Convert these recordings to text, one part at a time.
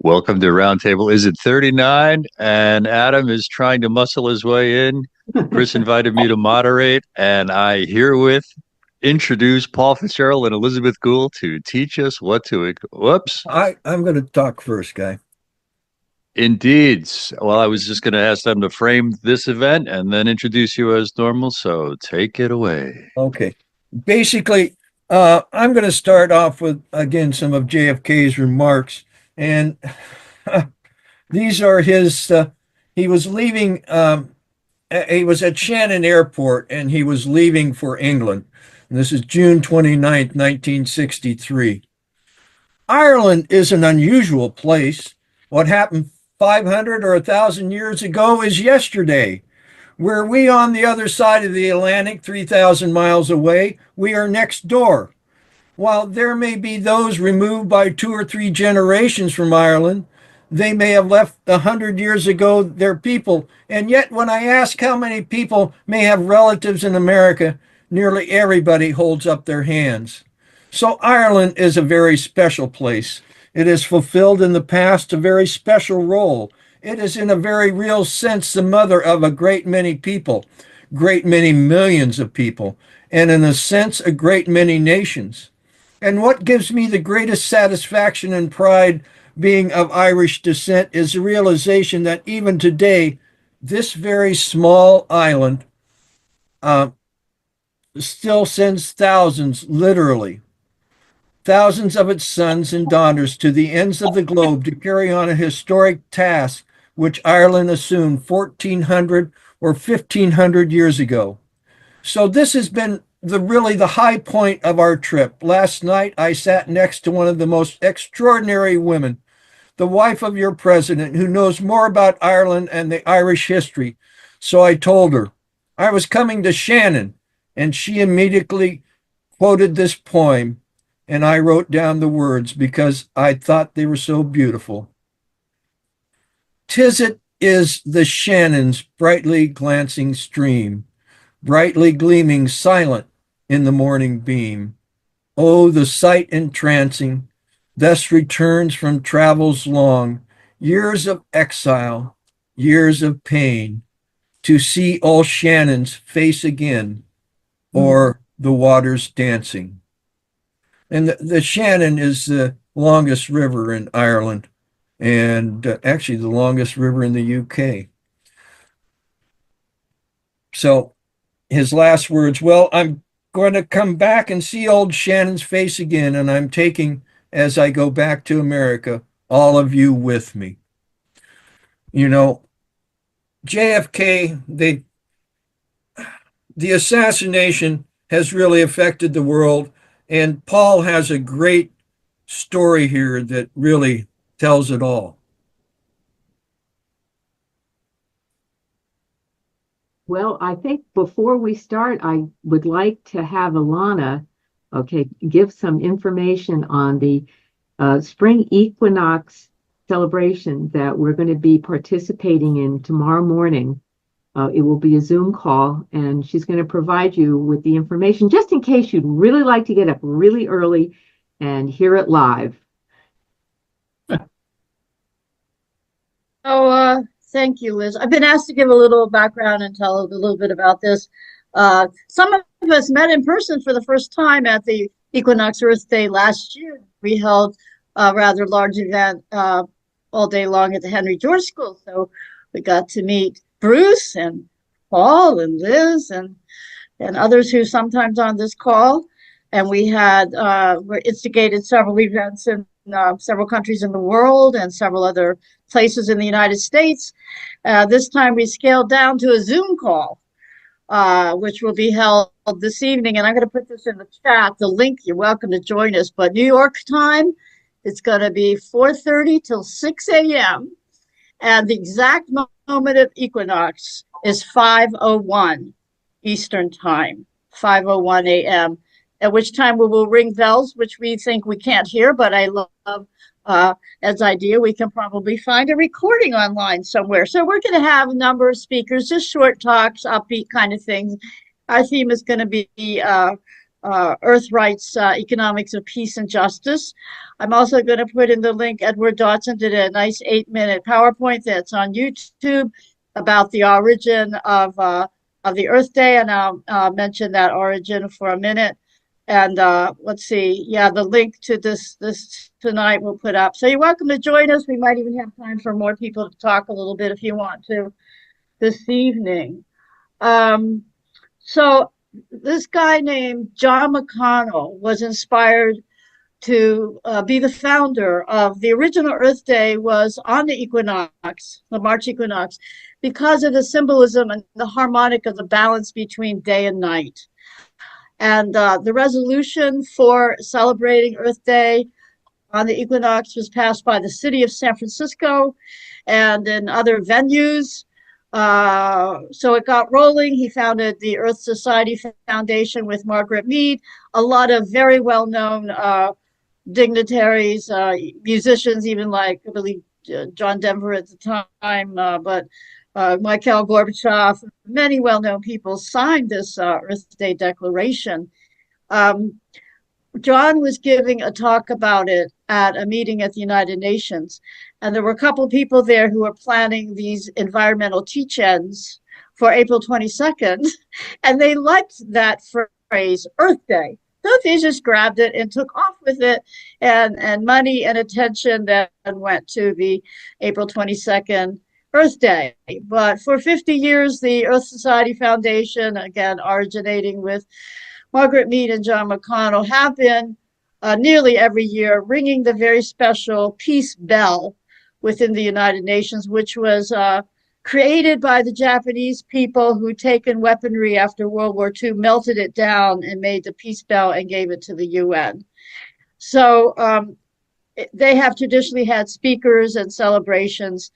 Welcome to Roundtable. Is it 39? And Adam is trying to muscle his way in. Chris invited me to moderate, and I herewith introduce Paul Fitzgerald and Elizabeth Gould to teach us what to. Whoops. I'm going to talk first, guy. Indeed. Well, I was just going to ask them to frame this event and then introduce you as normal. So take it away. Okay. Basically, I'm going to start off with, again, some of JFK's remarks. And these are his, he was leaving, he was at Shannon Airport and he was leaving for England. And this is June 29th, 1963. Ireland is an unusual place. What happened 500 or 1,000 years ago is yesterday. Were we on the other side of the Atlantic, 3,000 miles away, we are next door. While there may be those removed by 2 or 3 generations from Ireland, they may have left 100 years ago their people. And yet, when I ask how many people may have relatives in America, nearly everybody holds up their hands. So Ireland is a very special place. It has fulfilled in the past a very special role. It is in a very real sense the mother of a great many people, great many millions of people, and in a sense a great many nations. And what gives me the greatest satisfaction and pride being of Irish descent is the realization that even today, this very small island still sends thousands, literally, thousands of its sons and daughters to the ends of the globe to carry on a historic task which Ireland assumed 1,400 or 1,500 years ago. So this has been really the high point of our trip. Last night, I sat next to one of the most extraordinary women, the wife of your president, who knows more about Ireland and the Irish history. So I told her I was coming to Shannon, and she immediately quoted this poem, and I wrote down the words because I thought they were so beautiful. "'Tis it is the Shannon's brightly glancing stream, brightly gleaming silent in the morning beam. Oh, the sight entrancing, thus returns from travels long, years of exile, years of pain, to see all Shannon's face again, or the waters dancing." And the Shannon is the longest river in Ireland, and actually the longest river in the UK. So his last words, "Well, I'm going to come back and see old Shannon's face again, and I'm taking, as I go back to America, all of you with me." You know, JFK, the assassination has really affected the world, and Paul has a great story here that really tells it all. Well, I think before we start, I would like to have Alana, give some information on the spring equinox celebration that we're going to be participating in tomorrow morning. It will be a Zoom call, and she's going to provide you with the information just in case you'd really like to get up really early and hear it live. Thank you, Liz. I've been asked to give a little background and tell a little bit about this. Some of us met in person for the first time at the Equinox Earth Day last year. We held a rather large event all day long at the Henry George School. So we got to meet Bruce and Paul and Liz and others who sometimes on this call. And we we instigated several events in several countries in the world and several other places in the United States. This time we scaled down to a Zoom call, which will be held this evening. And I'm going to put this in the chat, the link. You're welcome to join us. But New York time, it's going to be 4:30 till 6 a.m. And the exact moment of equinox is 5:01 Eastern time, 5:01 a.m., at which time we will ring bells, which we think we can't hear, but I love as idea. We can probably find a recording online somewhere. So we're going to have a number of speakers, just short talks, upbeat kind of things. Our theme is going to be Earth Rights, Economics of Peace and Justice. I'm also going to put in the link. Edward Dodson did a nice 8-minute PowerPoint that's on YouTube about the origin of the Earth Day, and I'll mention that origin for a minute. And let's see, yeah, the link to this tonight we'll put up. So you're welcome to join us. We might even have time for more people to talk a little bit if you want to this evening. So this guy named John McConnell was inspired to be the founder of the original Earth Day was on the equinox, the March equinox, because of the symbolism and the harmonic of the balance between day and night. And the resolution for celebrating Earth Day on the equinox was passed by the city of San Francisco and in other venues. So it got rolling. He founded the Earth Society Foundation with Margaret Mead, a lot of very well-known dignitaries, musicians, even like, I believe, John Denver at the time, but Mikhail Gorbachev, many well-known people signed this Earth Day Declaration. John was giving a talk about it at a meeting at the United Nations, and there were a couple of people there who were planning these environmental teach-ins for April 22nd, and they liked that phrase, Earth Day. So they just grabbed it and took off with it, and money and attention then went to the April 22nd Earth Day. But for 50 years, the Earth Society Foundation, again, originating with Margaret Mead and John McConnell, have been nearly every year ringing the very special peace bell within the United Nations, which was created by the Japanese people who taken weaponry after World War II, melted it down and made the peace bell and gave it to the UN. So they have traditionally had speakers and celebrations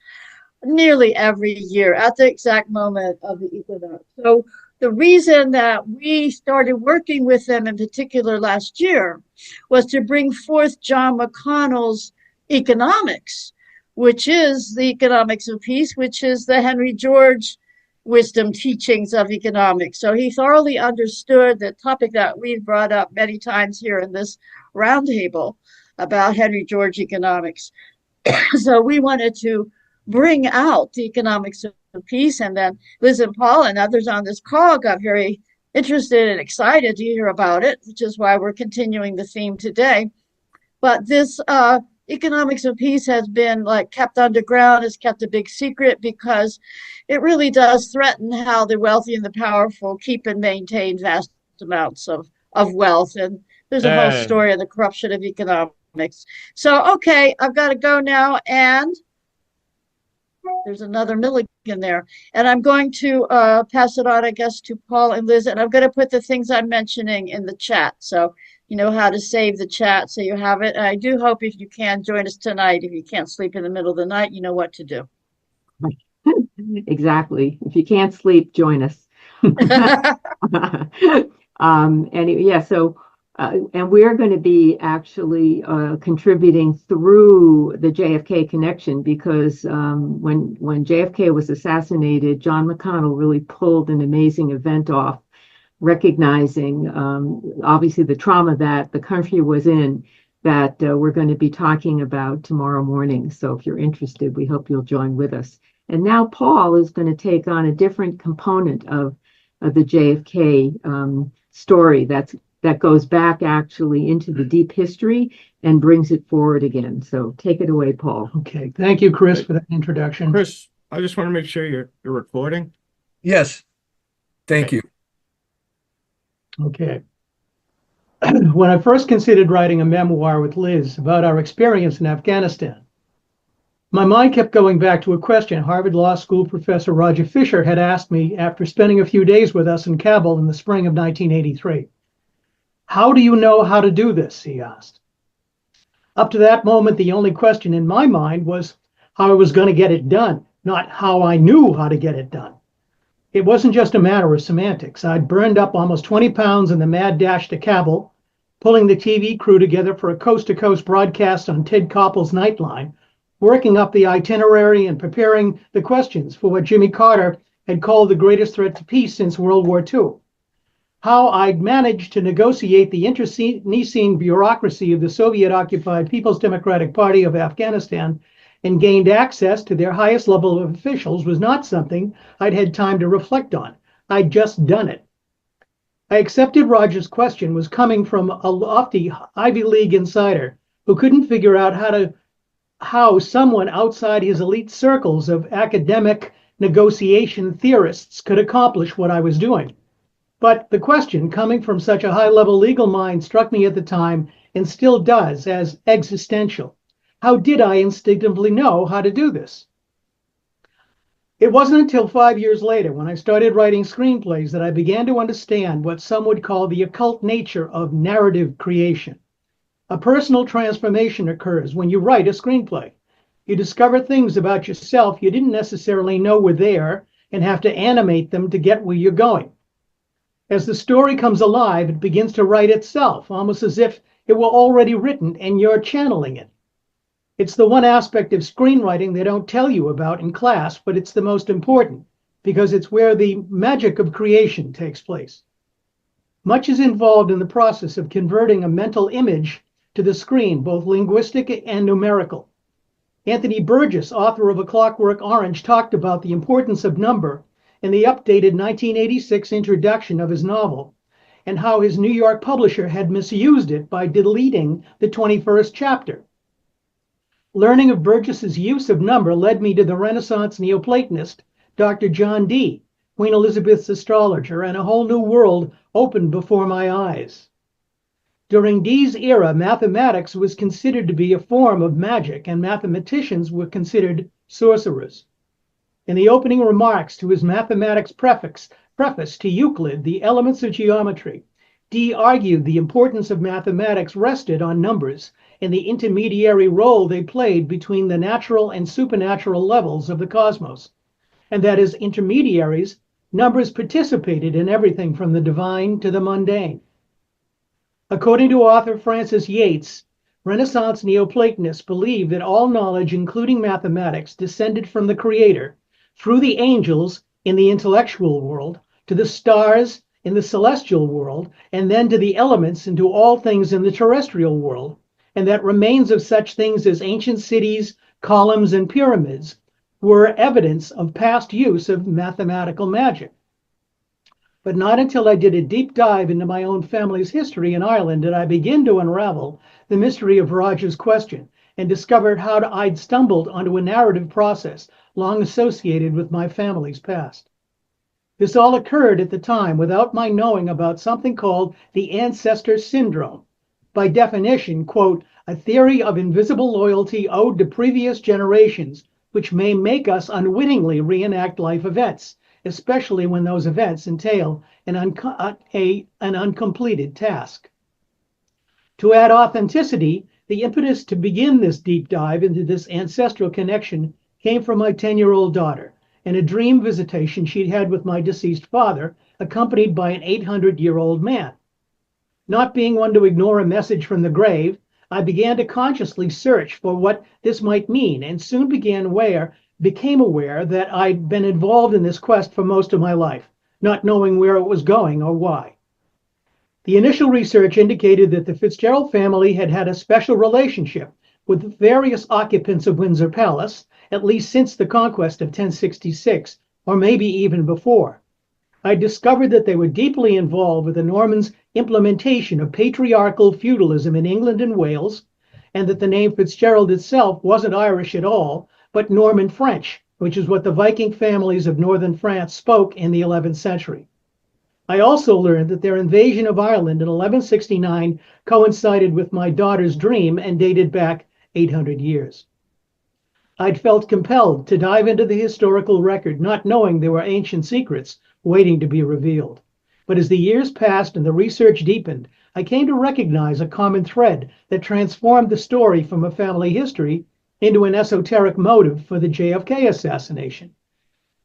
nearly every year at the exact moment of the equinox. So the reason that we started working with them in particular last year was to bring forth John McConnell's economics, which is the economics of peace, which is the Henry George wisdom teachings of economics. So he thoroughly understood the topic that we've brought up many times here in this roundtable about Henry George economics. So we wanted to bring out the economics of peace, and then Liz and Paul and others on this call got very interested and excited to hear about it, which is why we're continuing the theme today. But this economics of peace has been like kept underground, is kept a big secret, because it really does threaten how the wealthy and the powerful keep and maintain vast amounts of wealth. And there's a whole story of the corruption of economics. So, okay, I've got to go now, and there's another Milligan there. And I'm going to pass it on, I guess, to Paul and Liz, and I'm going to put the things I'm mentioning in the chat. So you know how to save the chat so you have it. And I do hope if you can join us tonight. If you can't sleep in the middle of the night, you know what to do. Exactly. If you can't sleep, join us. And we're going to be actually contributing through the JFK connection, because when JFK was assassinated, John McConnell really pulled an amazing event off, recognizing obviously the trauma that the country was in, that we're going to be talking about tomorrow morning. So if you're interested, we hope you'll join with us. And now Paul is going to take on a different component of the JFK story that goes back actually into the deep history and brings it forward again. So take it away, Paul. Okay. Thank you, Chris, for that introduction. Chris, I just want to make sure you're recording. Yes. Thank you. Okay. When I first considered writing a memoir with Liz about our experience in Afghanistan, my mind kept going back to a question Harvard Law School professor Roger Fisher had asked me after spending a few days with us in Kabul in the spring of 1983. How do you know how to do this? He asked. Up to that moment, the only question in my mind was how I was going to get it done, not how I knew how to get it done. It wasn't just a matter of semantics. I'd burned up almost 20 pounds in the mad dash to Kabul, pulling the TV crew together for a coast-to-coast broadcast on Ted Koppel's Nightline, working up the itinerary and preparing the questions for what Jimmy Carter had called the greatest threat to peace since World War II. how I'd managed to negotiate the internecine bureaucracy of the Soviet-occupied People's Democratic Party of Afghanistan and gained access to their highest level of officials was not something I'd had time to reflect on. I'd just done it. I accepted Roger's question was coming from a lofty Ivy League insider who couldn't figure out how someone outside his elite circles of academic negotiation theorists could accomplish what I was doing. But the question, coming from such a high-level legal mind, struck me at the time and still does as existential. How did I instinctively know how to do this? It wasn't until 5 years later, when I started writing screenplays, that I began to understand what some would call the occult nature of narrative creation. A personal transformation occurs when you write a screenplay. You discover things about yourself you didn't necessarily know were there and have to animate them to get where you're going. As the story comes alive, it begins to write itself, almost as if it were already written and you're channeling it. It's the one aspect of screenwriting they don't tell you about in class, but it's the most important because it's where the magic of creation takes place. Much is involved in the process of converting a mental image to the screen, both linguistic and numerical. Anthony Burgess, author of A Clockwork Orange, talked about the importance of number in the updated 1986 introduction of his novel, and how his New York publisher had misused it by deleting the 21st chapter. Learning of Burgess's use of number led me to the Renaissance Neoplatonist, Dr. John Dee, Queen Elizabeth's astrologer, and a whole new world opened before my eyes. During Dee's era, mathematics was considered to be a form of magic, and mathematicians were considered sorcerers. In the opening remarks to his mathematics preface to Euclid, The Elements of Geometry, Dee argued the importance of mathematics rested on numbers and the intermediary role they played between the natural and supernatural levels of the cosmos, and that as intermediaries, numbers participated in everything from the divine to the mundane. According to author Francis Yates, Renaissance Neoplatonists believed that all knowledge, including mathematics, descended from the Creator through the angels in the intellectual world, to the stars in the celestial world, and then to the elements and to all things in the terrestrial world, and that remains of such things as ancient cities, columns, and pyramids were evidence of past use of mathematical magic. But not until I did a deep dive into my own family's history in Ireland did I begin to unravel the mystery of Roger's question and discovered how I'd stumbled onto a narrative process long associated with my family's past. This all occurred at the time without my knowing about something called the ancestor syndrome. By definition, quote, a theory of invisible loyalty owed to previous generations, which may make us unwittingly reenact life events, especially when those events entail an uncompleted task. To add authenticity, the impetus to begin this deep dive into this ancestral connection came from my 10-year-old daughter and a dream visitation she'd had with my deceased father, accompanied by an 800-year-old man. Not being one to ignore a message from the grave, I began to consciously search for what this might mean, and soon became aware that I'd been involved in this quest for most of my life, not knowing where it was going or why. The initial research indicated that the Fitzgerald family had had a special relationship with various occupants of Windsor Palace, at least since the conquest of 1066, or maybe even before. I discovered that they were deeply involved with the Normans' implementation of patriarchal feudalism in England and Wales, and that the name Fitzgerald itself wasn't Irish at all, but Norman French, which is what the Viking families of northern France spoke in the 11th century. I also learned that their invasion of Ireland in 1169 coincided with my daughter's dream and dated back 800 years. I'd felt compelled to dive into the historical record, not knowing there were ancient secrets waiting to be revealed. But as the years passed and the research deepened, I came to recognize a common thread that transformed the story from a family history into an esoteric motive for the JFK assassination.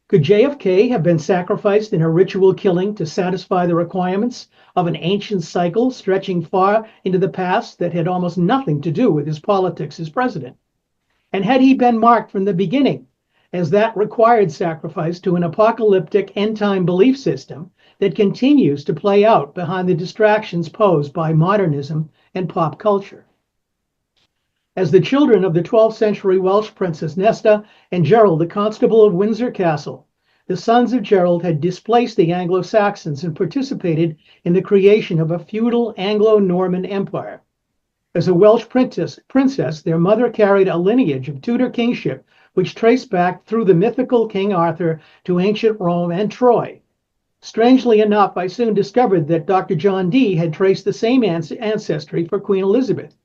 Could JFK have been sacrificed in a ritual killing to satisfy the requirements of an ancient cycle stretching far into the past that had almost nothing to do with his politics as president? And had he been marked from the beginning as that required sacrifice to an apocalyptic end-time belief system that continues to play out behind the distractions posed by modernism and pop culture. As the children of the 12th century Welsh Princess Nesta and Gerald, the Constable of Windsor Castle, the sons of Gerald had displaced the Anglo-Saxons and participated in the creation of a feudal Anglo-Norman empire. As a Welsh princess, their mother carried a lineage of Tudor kingship which traced back through the mythical King Arthur to ancient Rome and Troy. Strangely enough, I soon discovered that Dr. John Dee had traced the same ancestry for Queen Elizabeth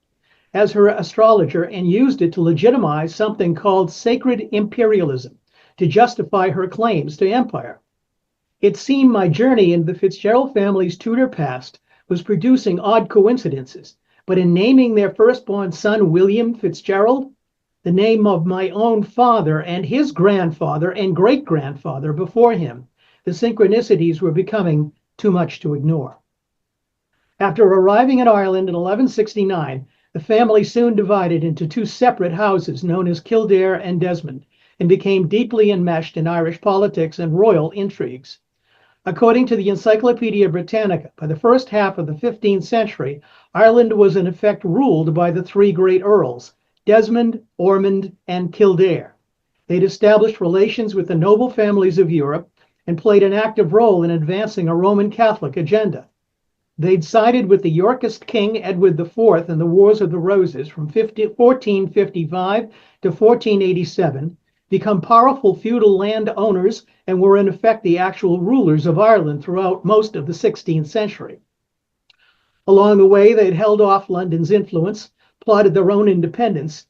as her astrologer and used it to legitimize something called sacred imperialism to justify her claims to empire. It seemed my journey into the Fitzgerald family's Tudor past was producing odd coincidences, but in naming their firstborn son William Fitzgerald, the name of my own father and his grandfather and great-grandfather before him, the synchronicities were becoming too much to ignore. After arriving in Ireland in 1169, the family soon divided into two separate houses known as Kildare and Desmond, and became deeply enmeshed in Irish politics and royal intrigues. According to the Encyclopedia Britannica, by the first half of the 15th century, Ireland was in effect ruled by the three great earls, Desmond, Ormond, and Kildare. They'd established relations with the noble families of Europe and played an active role in advancing a Roman Catholic agenda. They'd sided with the Yorkist King Edward IV in the Wars of the Roses from 1455 to 1487, become powerful feudal landowners, and were in effect the actual rulers of Ireland throughout most of the 16th century. Along the way, they'd held off London's influence, plotted their own independence,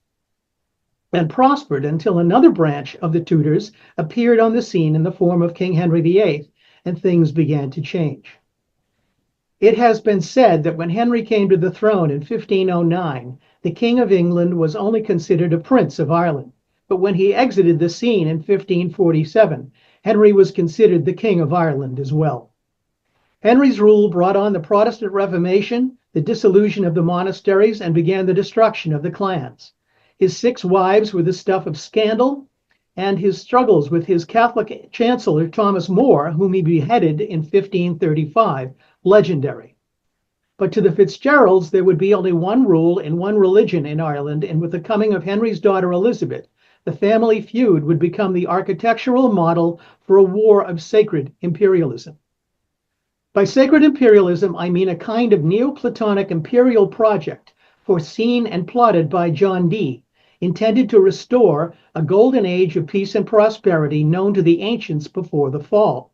and prospered until another branch of the Tudors appeared on the scene in the form of King Henry VIII, and things began to change. It has been said that when Henry came to the throne in 1509, the King of England was only considered a prince of Ireland. But when he exited the scene in 1547, Henry was considered the King of Ireland as well. Henry's rule brought on the Protestant Reformation, the dissolution of the monasteries, and began the destruction of the clans. His 6 wives were the stuff of scandal, and his struggles with his Catholic Chancellor Thomas More, whom he beheaded in 1535, legendary. But to the Fitzgeralds, there would be only one rule and one religion in Ireland, and with the coming of Henry's daughter Elizabeth, the family feud would become the architectural model for a war of sacred imperialism. By sacred imperialism, I mean a kind of Neoplatonic imperial project foreseen and plotted by John Dee, intended to restore a golden age of peace and prosperity known to the ancients before the fall.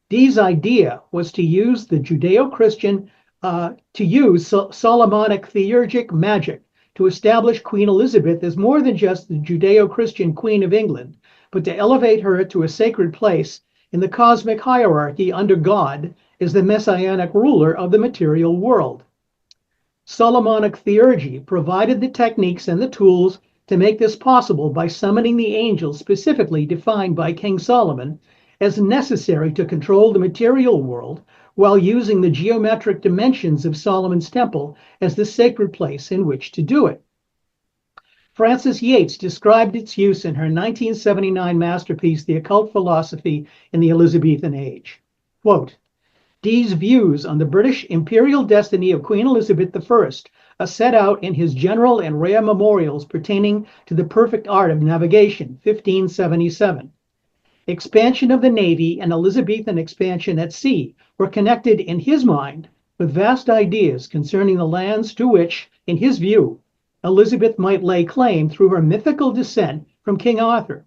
Dee's idea was to use the Judeo-Christian, Solomonic theurgic magic to establish Queen Elizabeth as more than just the Judeo-Christian Queen of England, but to elevate her to a sacred place in the cosmic hierarchy under God as the messianic ruler of the material world. Solomonic theurgy provided the techniques and the tools to make this possible by summoning the angels specifically defined by King Solomon as necessary to control the material world, while using the geometric dimensions of Solomon's temple as the sacred place in which to do it. Frances Yates described its use in her 1979 masterpiece, The Occult Philosophy in the Elizabethan Age. Quote, Dee's views on the British imperial destiny of Queen Elizabeth I are set out in his general and rare memorials pertaining to the perfect art of navigation, 1577. Expansion of the Navy and Elizabethan expansion at sea were connected in his mind with vast ideas concerning the lands to which, in his view, Elizabeth might lay claim through her mythical descent from King Arthur.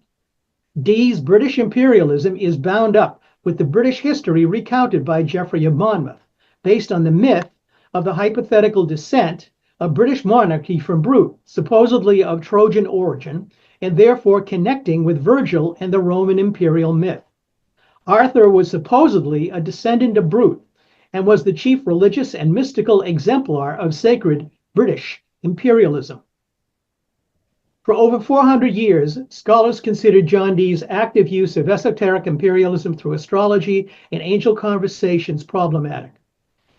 Dee's British imperialism is bound up with the British history recounted by Geoffrey of Monmouth, based on the myth of the hypothetical descent of British monarchy from Brute, supposedly of Trojan origin, and therefore connecting with Virgil and the Roman imperial myth. Arthur was supposedly a descendant of Brute and was the chief religious and mystical exemplar of sacred British imperialism. For over 400 years, scholars considered John Dee's active use of esoteric imperialism through astrology and angel conversations problematic,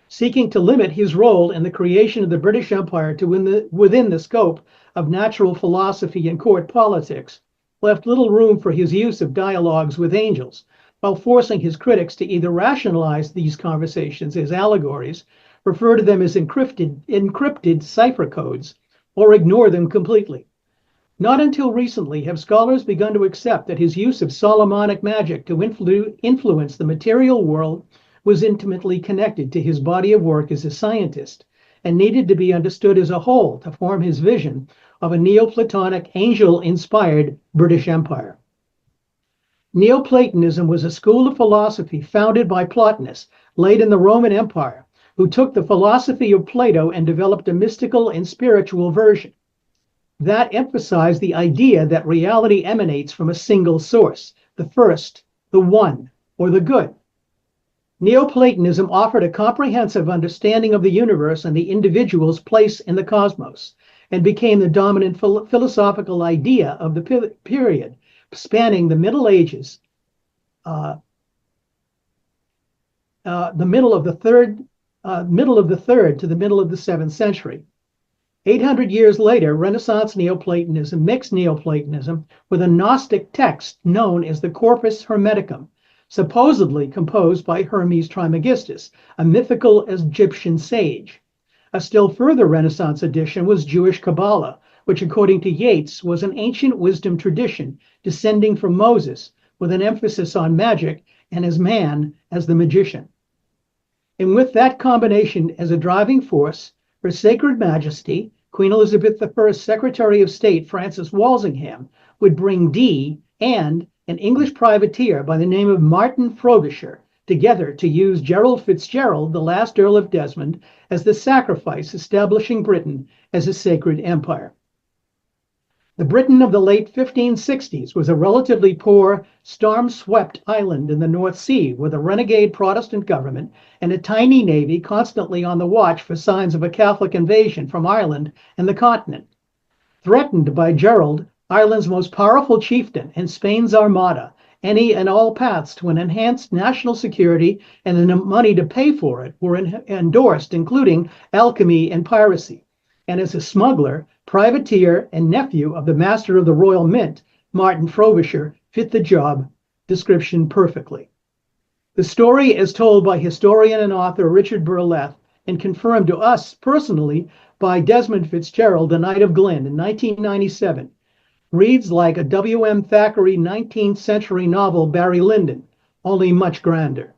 seeking to limit his role in the creation of the British Empire to within the scope of natural philosophy and court politics. left little room for his use of dialogues with angels, while forcing his critics to either rationalize these conversations as allegories, refer to them as encrypted cipher codes, or ignore them completely. Not until recently have scholars begun to accept that his use of Solomonic magic to influence the material world was intimately connected to his body of work as a scientist and needed to be understood as a whole to form his vision of a Neoplatonic, angel-inspired British Empire. Neoplatonism was a school of philosophy founded by Plotinus, late in the Roman Empire, who took the philosophy of Plato and developed a mystical and spiritual version. That emphasized the idea that reality emanates from a single source, the first, the one, or the good. Neoplatonism offered a comprehensive understanding of the universe and the individual's place in the cosmos, and became the dominant philosophical idea of the period, spanning the Middle Ages, the middle of the third to the middle of the 7th century. 800 years later, Renaissance Neoplatonism mixed Neoplatonism with a Gnostic text known as the Corpus Hermeticum, supposedly composed by Hermes Trismegistus, a mythical Egyptian sage. A still further Renaissance addition was Jewish Kabbalah, which, according to Yeats, was an ancient wisdom tradition descending from Moses, with an emphasis on magic and as man as the magician. And with that combination as a driving force, Her Sacred Majesty, Queen Elizabeth I's Secretary of State Francis Walsingham, would bring Dee and an English privateer by the name of Martin Frobisher together to use Gerald Fitzgerald, the last Earl of Desmond, as the sacrifice establishing Britain as a sacred empire. The Britain of the late 1560s was a relatively poor, storm-swept island in the North Sea with a renegade Protestant government and a tiny navy constantly on the watch for signs of a Catholic invasion from Ireland and the continent. Threatened by Gerald, Ireland's most powerful chieftain, and Spain's armada, any and all paths to an enhanced national security and the money to pay for it were endorsed, including alchemy and piracy. And as a smuggler, privateer, and nephew of the master of the Royal Mint, Martin Frobisher fit the job description perfectly. The story, as told by historian and author Richard Burleth and confirmed to us personally by Desmond Fitzgerald, the Knight of Glyn, in 1997, reads like a W.M. Thackeray 19th century novel Barry Lyndon, only much grander.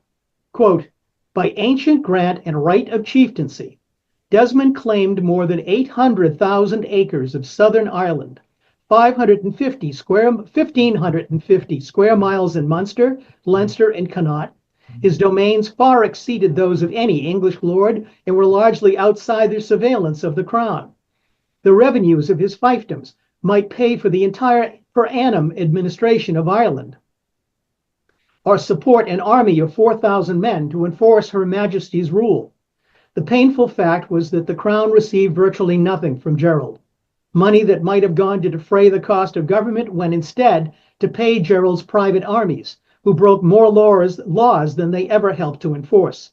Quote, by ancient grant and right of chieftaincy, Desmond claimed more than 800,000 acres of southern Ireland, 1,550 square miles in Munster, Leinster, and Connaught. His domains far exceeded those of any English lord and were largely outside the surveillance of the crown. The revenues of his fiefdoms might pay for the entire per annum administration of Ireland, or support an army of 4,000 men to enforce Her Majesty's rule. The painful fact was that the crown received virtually nothing from Gerald. Money that might have gone to defray the cost of government went instead to pay Gerald's private armies, who broke more laws than they ever helped to enforce.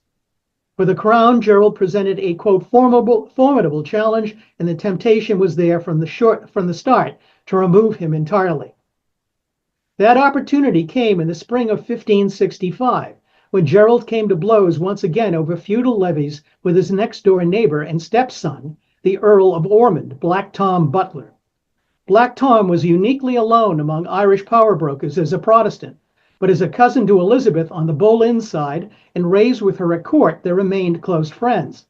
For the crown, Gerald presented a, quote, formidable challenge, and the temptation was there from the start to remove him entirely. That opportunity came in the spring of 1565, when Gerald came to blows once again over feudal levies with his next-door neighbor and stepson, the Earl of Ormond, Black Tom Butler. Black Tom was uniquely alone among Irish power brokers as a Protestant, but as a cousin to Elizabeth on the Boleyn side and raised with her at court, they remained close friends.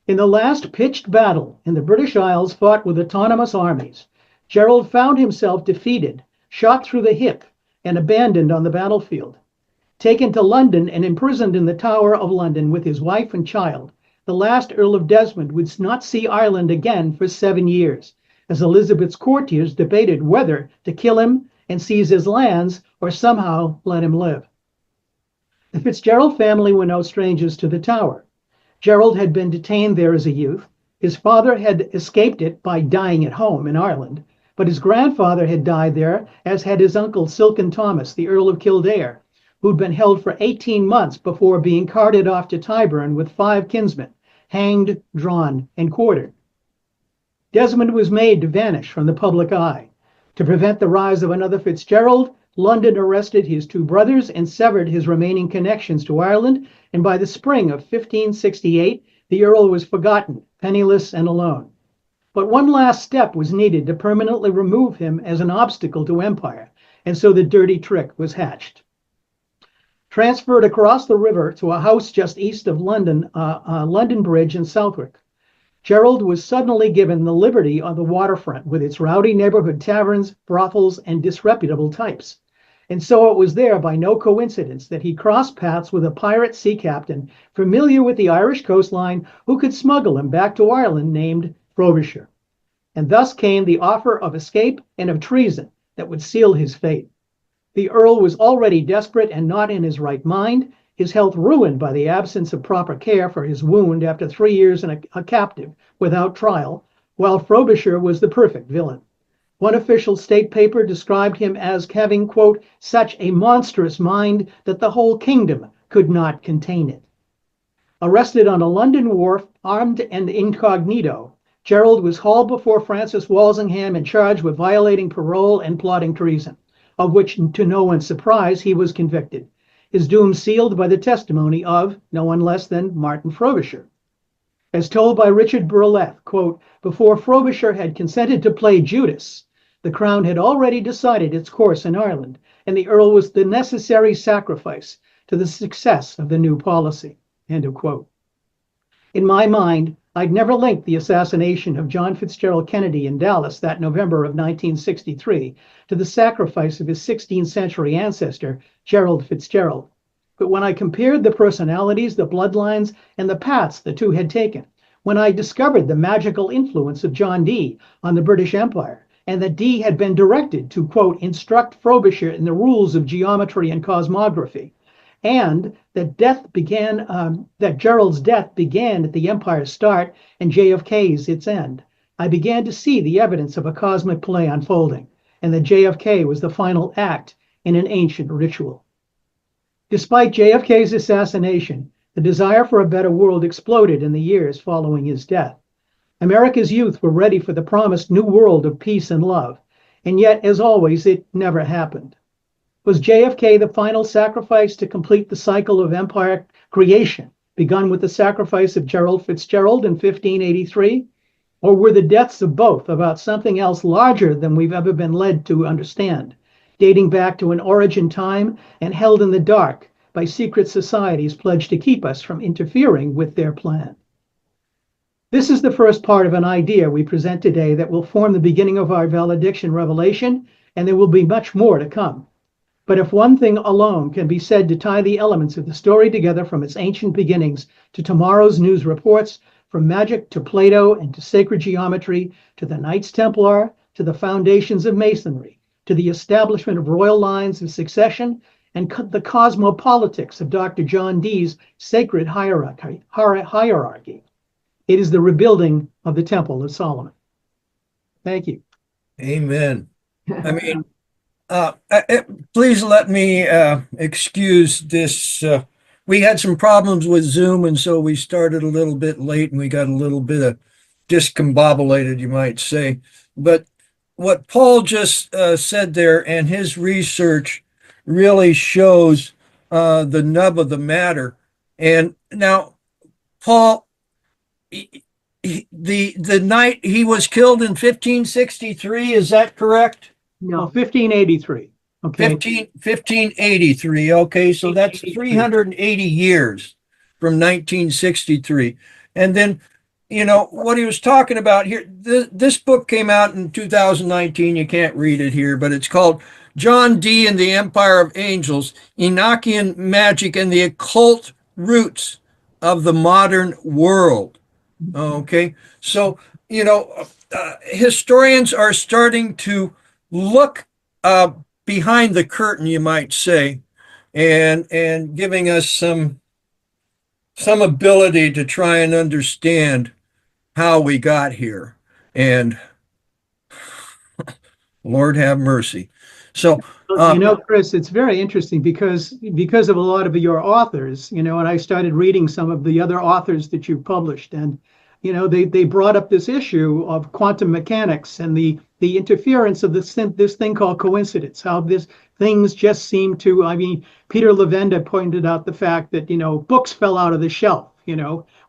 In the last pitched battle in the British Isles fought with autonomous armies, Gerald found himself defeated, shot through the hip, and abandoned on the battlefield. Taken to London and imprisoned in the Tower of London with his wife and child, the last Earl of Desmond would not see Ireland again for 7 years, as Elizabeth's courtiers debated whether to kill him and seize his lands or somehow let him live. The Fitzgerald family were no strangers to the Tower. Gerald had been detained there as a youth. His father had escaped it by dying at home in Ireland, but his grandfather had died there, as had his uncle Silken Thomas, the Earl of Kildare, who'd been held for 18 months before being carted off to Tyburn with 5 kinsmen, hanged, drawn, and quartered. Desmond was made to vanish from the public eye. To prevent the rise of another Fitzgerald, London arrested his two brothers and severed his remaining connections to Ireland, and by the spring of 1568, the Earl was forgotten, penniless and alone. But one last step was needed to permanently remove him as an obstacle to empire, and so the dirty trick was hatched. Transferred across the river to a house just east of London, London Bridge in Southwark, Gerald was suddenly given the liberty on the waterfront with its rowdy neighborhood taverns, brothels, and disreputable types. And so it was there by no coincidence that he crossed paths with a pirate sea captain familiar with the Irish coastline who could smuggle him back to Ireland named Frobisher. And thus came the offer of escape and of treason that would seal his fate. The Earl was already desperate and not in his right mind, his health ruined by the absence of proper care for his wound after 3 years in a captive without trial, while Frobisher was the perfect villain. One official state paper described him as having, quote, such a monstrous mind that the whole kingdom could not contain it. Arrested on a London wharf, armed and incognito, Gerald was hauled before Francis Walsingham and charged with violating parole and plotting treason, of which, to no one's surprise, he was convicted. His doom sealed by the testimony of no one less than Martin Frobisher. As told by Richard Burleth, quote, before Frobisher had consented to play Judas, the crown had already decided its course in Ireland, and the Earl was the necessary sacrifice to the success of the new policy, end of quote. In my mind, I'd never linked the assassination of John Fitzgerald Kennedy in Dallas that November of 1963 to the sacrifice of his 16th century ancestor, Gerald Fitzgerald. But when I compared the personalities, the bloodlines, and the paths the two had taken, when I discovered the magical influence of John Dee on the British Empire, and that Dee had been directed to, quote, instruct Frobisher in the rules of geometry and cosmography, and that that Gerald's death began at the Empire's start and JFK's its end, I began to see the evidence of a cosmic play unfolding, and that JFK was the final act in an ancient ritual. Despite JFK's assassination, the desire for a better world exploded in the years following his death. America's youth were ready for the promised new world of peace and love, and yet, as always, it never happened. Was JFK the final sacrifice to complete the cycle of empire creation, begun with the sacrifice of Gerald Fitzgerald in 1583? Or were the deaths of both about something else larger than we've ever been led to understand, dating back to an origin time and held in the dark by secret societies pledged to keep us from interfering with their plan? This is the first part of an idea we present today that will form the beginning of our valediction revelation, and there will be much more to come. But if one thing alone can be said to tie the elements of the story together from its ancient beginnings to tomorrow's news reports, from magic to Plato and to sacred geometry, to the Knights Templar, to the foundations of Masonry, to the establishment of royal lines of succession, and the cosmopolitics of Dr. John Dee's sacred hierarchy, it is the rebuilding of the Temple of Solomon. Thank you. Amen. I mean, please let me excuse this. We had some problems with Zoom, and so we started a little bit late, and we got a little bit of discombobulated, you might say. But what Paul just said there and his research really shows the nub of the matter. And now, Paul, the night he was killed in 1563, is that correct? No, 1583. Okay. 1583. Okay, so that's 380 years from 1963. And then, you know, what he was talking about here, this book came out in 2019. You can't read it here, but it's called John Dee and the Empire of Angels, Enochian Magic and the Occult Roots of the Modern World. Okay, so, you know, historians are starting to look behind the curtain, you might say, and giving us some ability to try and understand how we got here. And Lord have mercy. So, you know, Chris, it's very interesting because of a lot of your authors, you know, and I started reading some of the other authors that you've published, and you know, they brought up this issue of quantum mechanics and the the interference of this thing called coincidence, how things just seem to, I mean, Peter Levenda pointed out the fact that, books fell out of the shelf,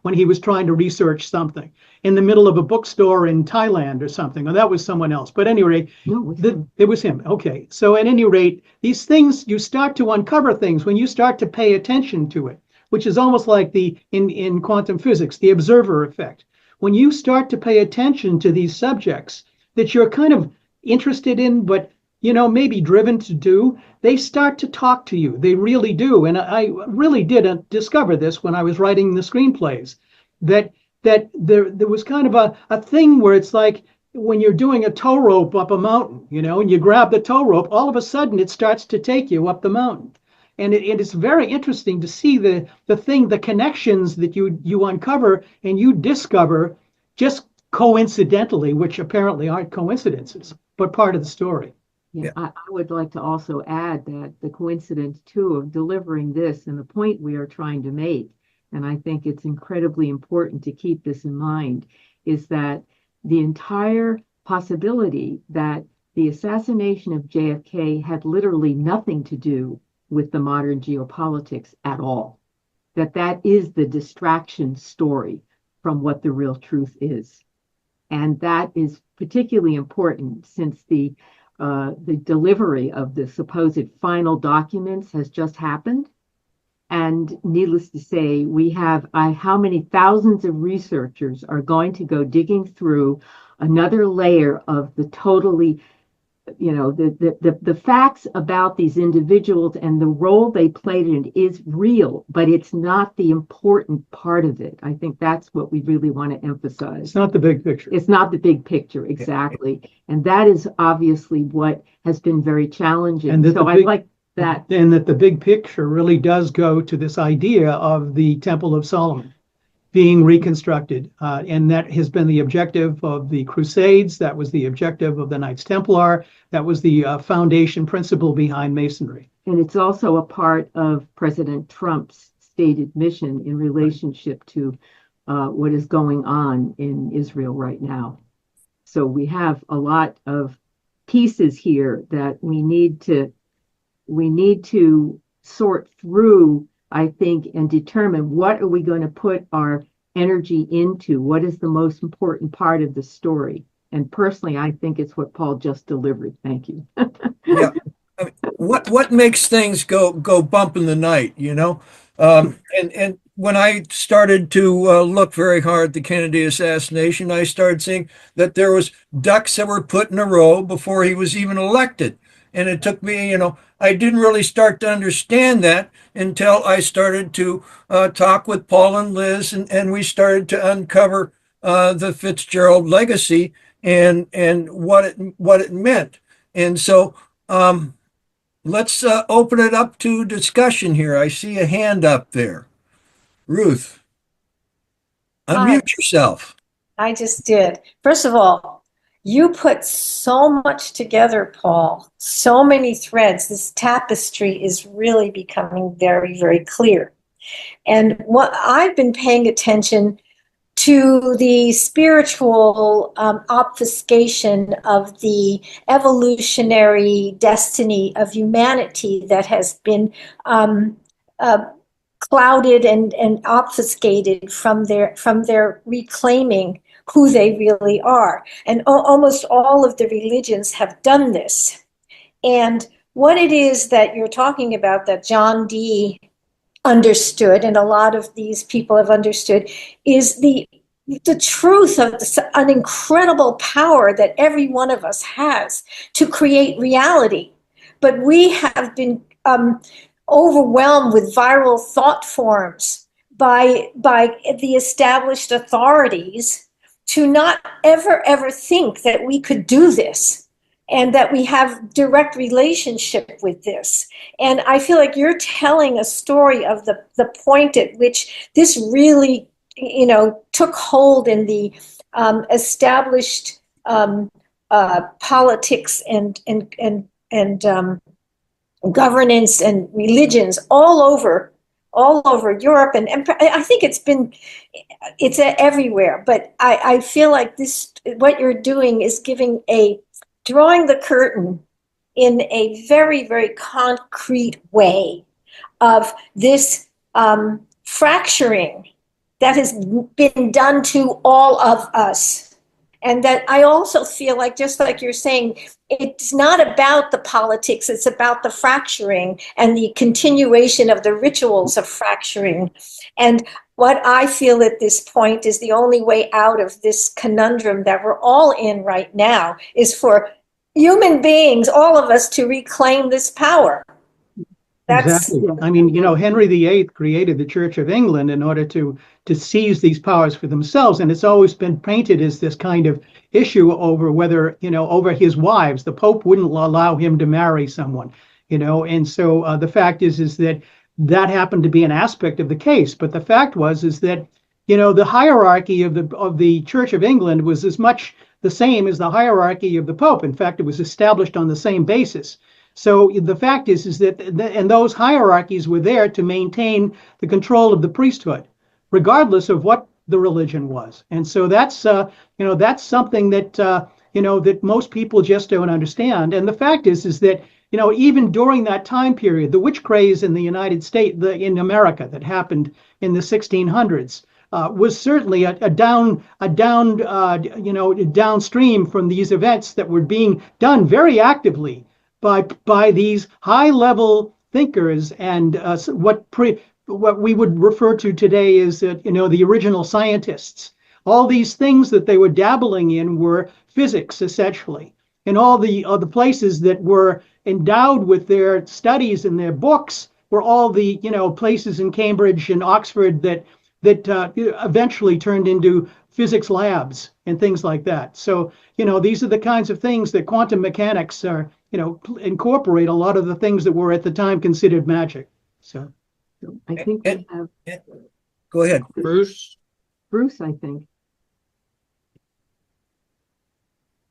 when he was trying to research something in the middle of a bookstore in Thailand or something. Or that was someone else. But anyway, it was him. Okay. So at any rate, these things, you start to uncover things when you start to pay attention to it, which is almost like in quantum physics, the observer effect. When you start to pay attention to these subjects that you're kind of interested in, but maybe driven to do, they start to talk to you. They really do. And I really did discover this when I was writing the screenplays, that there was kind of a thing where it's like when you're doing a tow rope up a mountain, and you grab the tow rope, all of a sudden it starts to take you up the mountain. And it is very interesting to see the connections that you uncover and you discover just coincidentally, which apparently aren't coincidences, but part of the story. Yeah, I would like to also add that the coincidence too of delivering this and the point we are trying to make, and I think it's incredibly important to keep this in mind, is that the entire possibility that the assassination of JFK had literally nothing to do with the modern geopolitics at all. That is the distraction story from what the real truth is. And that is particularly important since the delivery of the supposed final documents has just happened. And needless to say, we have how many thousands of researchers are going to go digging through another layer of the totally, the facts about these individuals and the role they played in it is real, but it's not the important part of it. I think that's what we really want to emphasize. It's not the big picture. It's not the big picture, exactly. Yeah. And that is obviously what has been very challenging. And so I like that. And that the big picture really does go to this idea of the Temple of Solomon being reconstructed. And that has been the objective of the Crusades. That was the objective of the Knights Templar. That was the foundation principle behind Masonry. And it's also a part of President Trump's stated mission in relationship to what is going on in Israel right now. So we have a lot of pieces here that we need to sort through, I think, and determine what are we going to put our energy into? What is the most important part of the story? And personally, I think it's what Paul just delivered. Thank you. Yeah. I mean, what makes things go bump in the night, And when I started to look very hard at the Kennedy assassination, I started seeing that there was ducks that were put in a row before he was even elected. And it took me, I didn't really start to understand that until I started to talk with Paul and Liz, and we started to uncover the Fitzgerald legacy and what it meant. And so let's open it up to discussion here. I see a hand up there. Ruth, unmute yourself. I just did. First of all, you put so much together, Paul, so many threads. This tapestry is really becoming very, very clear. And what I've been paying attention to the spiritual obfuscation of the evolutionary destiny of humanity that has been clouded and obfuscated from their reclaiming who they really are. And almost all of the religions have done this. And what it is that you're talking about that John Dee understood, and a lot of these people have understood, is the truth of an incredible power that every one of us has to create reality. But we have been overwhelmed with viral thought forms by the established authorities to not ever think that we could do this and that we have direct relationship with this. And I feel like you're telling a story of the point at which this really, took hold in the established politics and governance and religions all over Europe, and I think it's everywhere. But I feel like what you're doing is giving a drawing the curtain in a very, very concrete way of this fracturing that has been done to all of us. And that I also feel like, just like you're saying, it's not about the politics, it's about the fracturing and the continuation of the rituals of fracturing. And what I feel at this point is the only way out of this conundrum that we're all in right now is for human beings, all of us, to reclaim this power. Exactly. I mean, Henry VIII created the Church of England in order to seize these powers for themselves. And it's always been painted as this kind of issue over whether, over his wives. The Pope wouldn't allow him to marry someone, and so the fact is that happened to be an aspect of the case. But the fact is that, the hierarchy of the Church of England was as much the same as the hierarchy of the Pope. In fact, it was established on the same basis. So the fact is that and those hierarchies were there to maintain the control of the priesthood, regardless of what the religion was. And so that's something that that most people just don't understand. And the fact is that even during that time period, the witch craze in the United States, in America, that happened in the 1600s, was certainly a downstream from these events that were being done very actively by these high-level thinkers and what we would refer to today as the original scientists. All these things that they were dabbling in were physics, essentially, and all the places that were endowed with their studies and their books were all the places in Cambridge and Oxford that eventually turned into physics labs and things like that. So these are the kinds of things that quantum mechanics are incorporate a lot of the things that were at the time considered magic. So I think we have. Go ahead, Bruce. I think.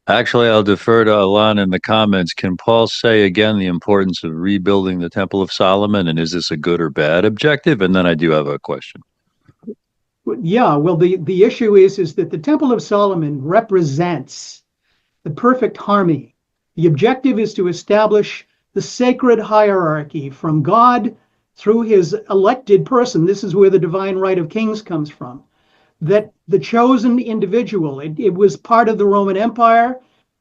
Actually, I'll defer to Alan in the comments. Can Paul say again the importance of rebuilding the Temple of Solomon, and is this a good or bad objective? And then I do have a question. Yeah, well, the issue is that the Temple of Solomon represents the perfect harmony. The objective is to establish the sacred hierarchy from God through his elected person. This is where the divine right of kings comes from. That the chosen individual, it was part of the Roman Empire.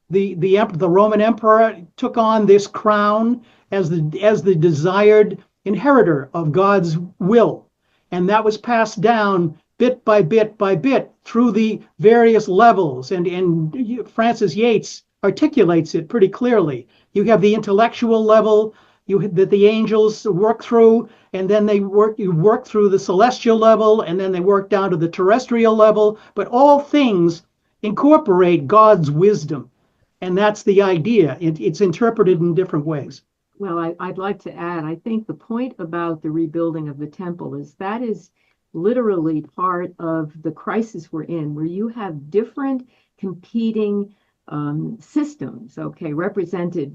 The Roman Emperor took on this crown as the desired inheritor of God's will. And that was passed down bit by bit by bit through the various levels. And Francis Yates articulates it pretty clearly. You have the intellectual level that the angels work through, and then you work through the celestial level, and then they work down to the terrestrial level. But all things incorporate God's wisdom, and that's the idea. It's interpreted in different ways. Well, I'd like to add, I think the point about the rebuilding of the temple is that is literally part of the crisis we're in, where you have different competing systems, represented,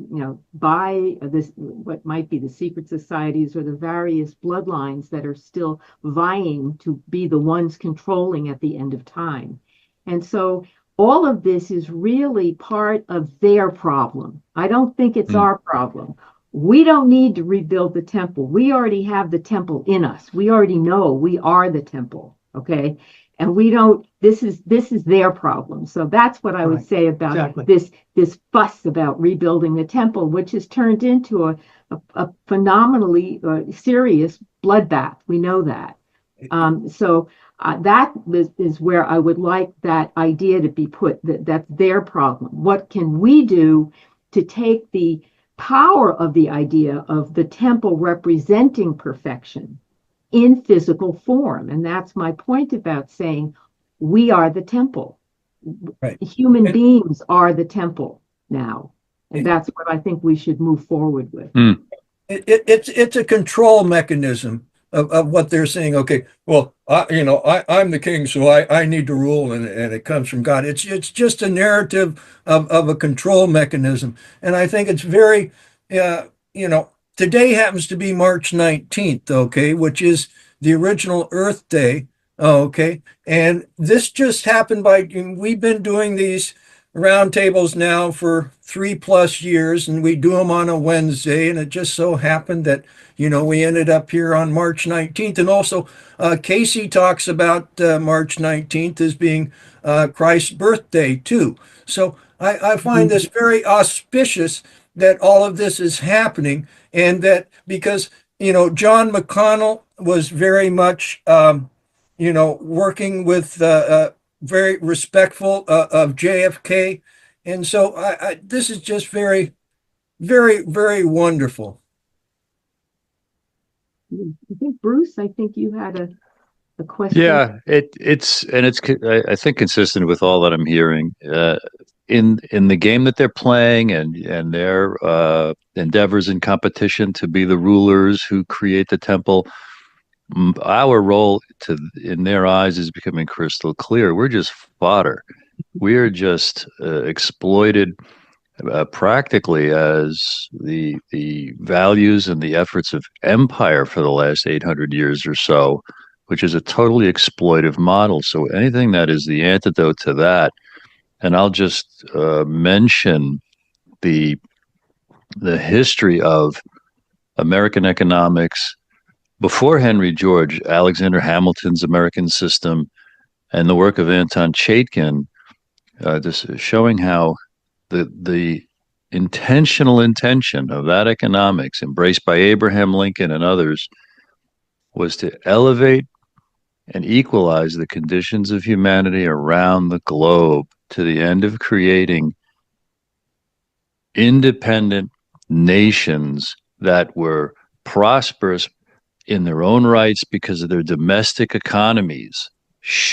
by this, what might be the secret societies or the various bloodlines that are still vying to be the ones controlling at the end of time. And so all of this is really part of their problem. I don't think it's our problem. We don't need to rebuild the temple. We already have the temple in us. We already know we are the temple, okay? And we don't, this is their problem. So that's what I would say about this fuss about rebuilding the temple, which has turned into a phenomenally serious bloodbath. We know that. So that is where I would like that idea to be put, that's their problem. What can we do to take the power of the idea of the temple representing perfection in physical form? And that's my point about saying we are the temple. Right. Human beings are the temple now. And that's what I think we should move forward with. It's a control mechanism of what they're saying. Okay, well, I'm the king, so I need to rule, and it comes from God. It's just a narrative of a control mechanism. And I think it's very, today happens to be March 19th, okay, which is the original Earth Day, okay, and this just happened we've been doing these roundtables now for 3+ years, and we do them on a Wednesday. And it just so happened that, we ended up here on March 19th. And also, Casey talks about March 19th as being Christ's birthday, too. So I find this very auspicious that all of this is happening, and that because, John McConnell was very much, working with very respectful of JFK. And so this is just very, very, very wonderful. I think Bruce, I think you had a question. Yeah, it's I think consistent with all that I'm hearing. In the game that they're playing and their endeavors in competition to be the rulers who create the temple, our role in their eyes is becoming crystal clear. We're just fodder. We are just exploited practically as the values and the efforts of empire for the last 800 years or so, which is a totally exploitive model. So anything that is the antidote to that, and I'll just mention the history of American economics before Henry George, Alexander Hamilton's American system, and the work of Anton Chaikin, this showing how the intentional intention of that economics, embraced by Abraham Lincoln and others, was to elevate and equalize the conditions of humanity around the globe to the end of creating independent nations that were prosperous in their own rights because of their domestic economies,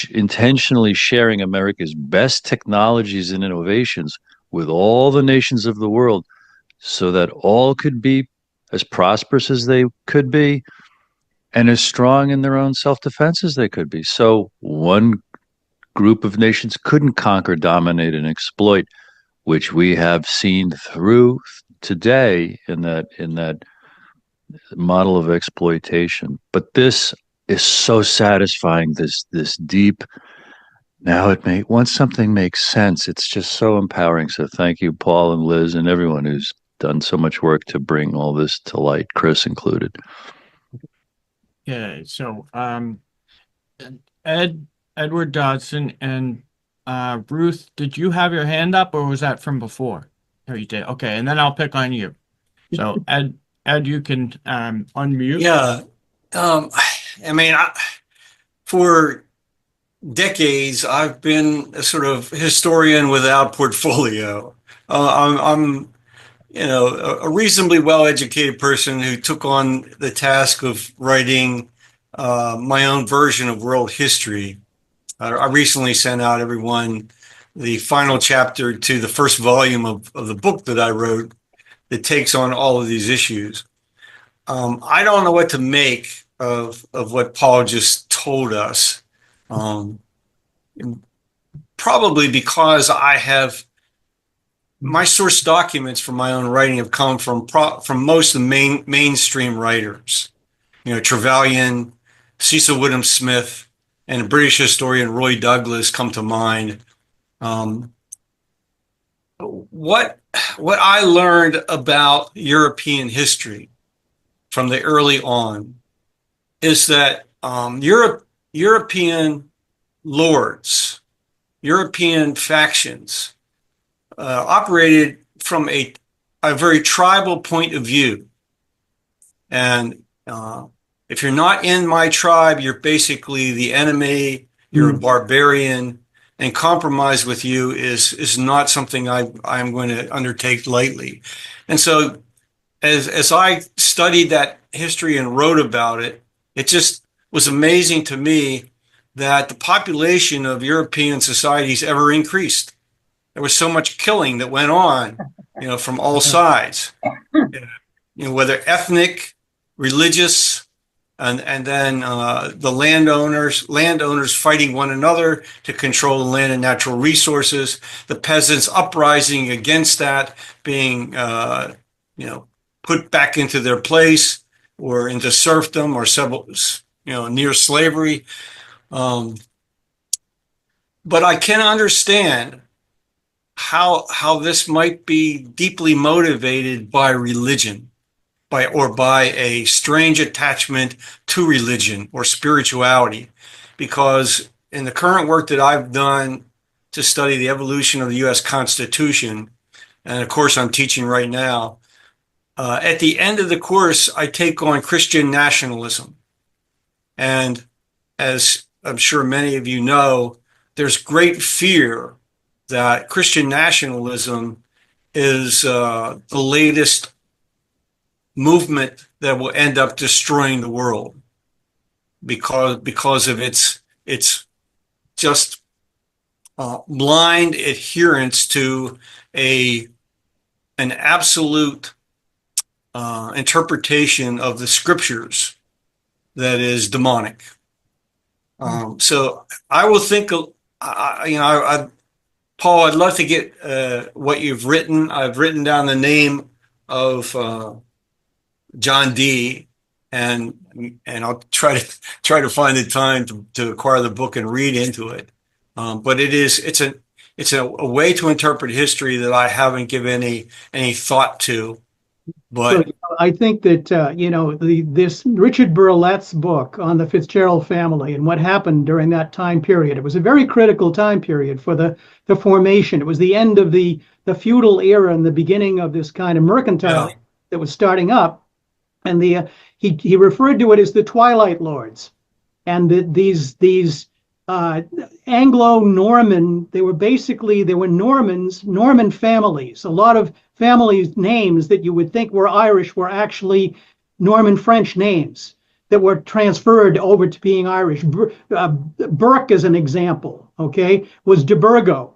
intentionally sharing America's best technologies and innovations with all the nations of the world so that all could be as prosperous as they could be and as strong in their own self-defense as they could be. So one group of nations couldn't conquer, dominate, and exploit, which we have seen through today in that model of exploitation. But this is so satisfying, this deep, now once something makes sense, it's just so empowering. So thank you, Paul and Liz and everyone who's done so much work to bring all this to light, Chris included. Yeah, so Edward Dodson and Ruth, did you have your hand up or was that from before? Oh, you did. Okay, and then I'll pick on you. So Ed, you can unmute. Yeah. For decades, I've been a sort of historian without portfolio. I'm a reasonably well-educated person who took on the task of writing my own version of world history. I recently sent out everyone the final chapter to the first volume of the book that I wrote that takes on all of these issues. I don't know what to make of what Paul just told us. Probably because my source documents for my own writing have come from most of the mainstream writers. Trevelyan, Cecil Woodham Smith, and British historian Roy Douglas come to mind. What I learned about European history from the early on is that European lords, European factions operated from a very tribal point of view. And if you're not in my tribe, you're basically the enemy, you're a barbarian, and compromise with you is not something I'm going to undertake lightly. And so as I studied that history and wrote about it, it just was amazing to me that the population of European societies ever increased. There was so much killing that went on, from all sides, whether ethnic, religious, and then the landowners fighting one another to control the land and natural resources, the peasants uprising against that, being put back into their place or into serfdom or near slavery. But I can understand how this might be deeply motivated by religion, by a strange attachment to religion or spirituality. Because in the current work that I've done to study the evolution of the U.S. Constitution, and of course I'm teaching right now, at the end of the course, I take on Christian nationalism. And as I'm sure many of you know, there's great fear that Christian nationalism is the latest movement that will end up destroying the world because of its just blind adherence to an absolute interpretation of the scriptures that is demonic. So I will think, Paul, I'd love to get what you've written. I've written down the name of John Dee, and I'll try to find the time to acquire the book and read into it. But it's a way to interpret history that I haven't given any thought to. But so, I think that this Richard Burlett's book on the Fitzgerald family and what happened during that time period, it was a very critical time period for the formation. It was the end of the feudal era and the beginning of this kind of mercantile that was starting up. And he referred to it as the Twilight Lords, and these Anglo-Norman, they were Norman families. A lot of families' names that you would think were Irish were actually Norman French names that were transferred over to being Irish. Burke, as an example, okay, was de Burgo.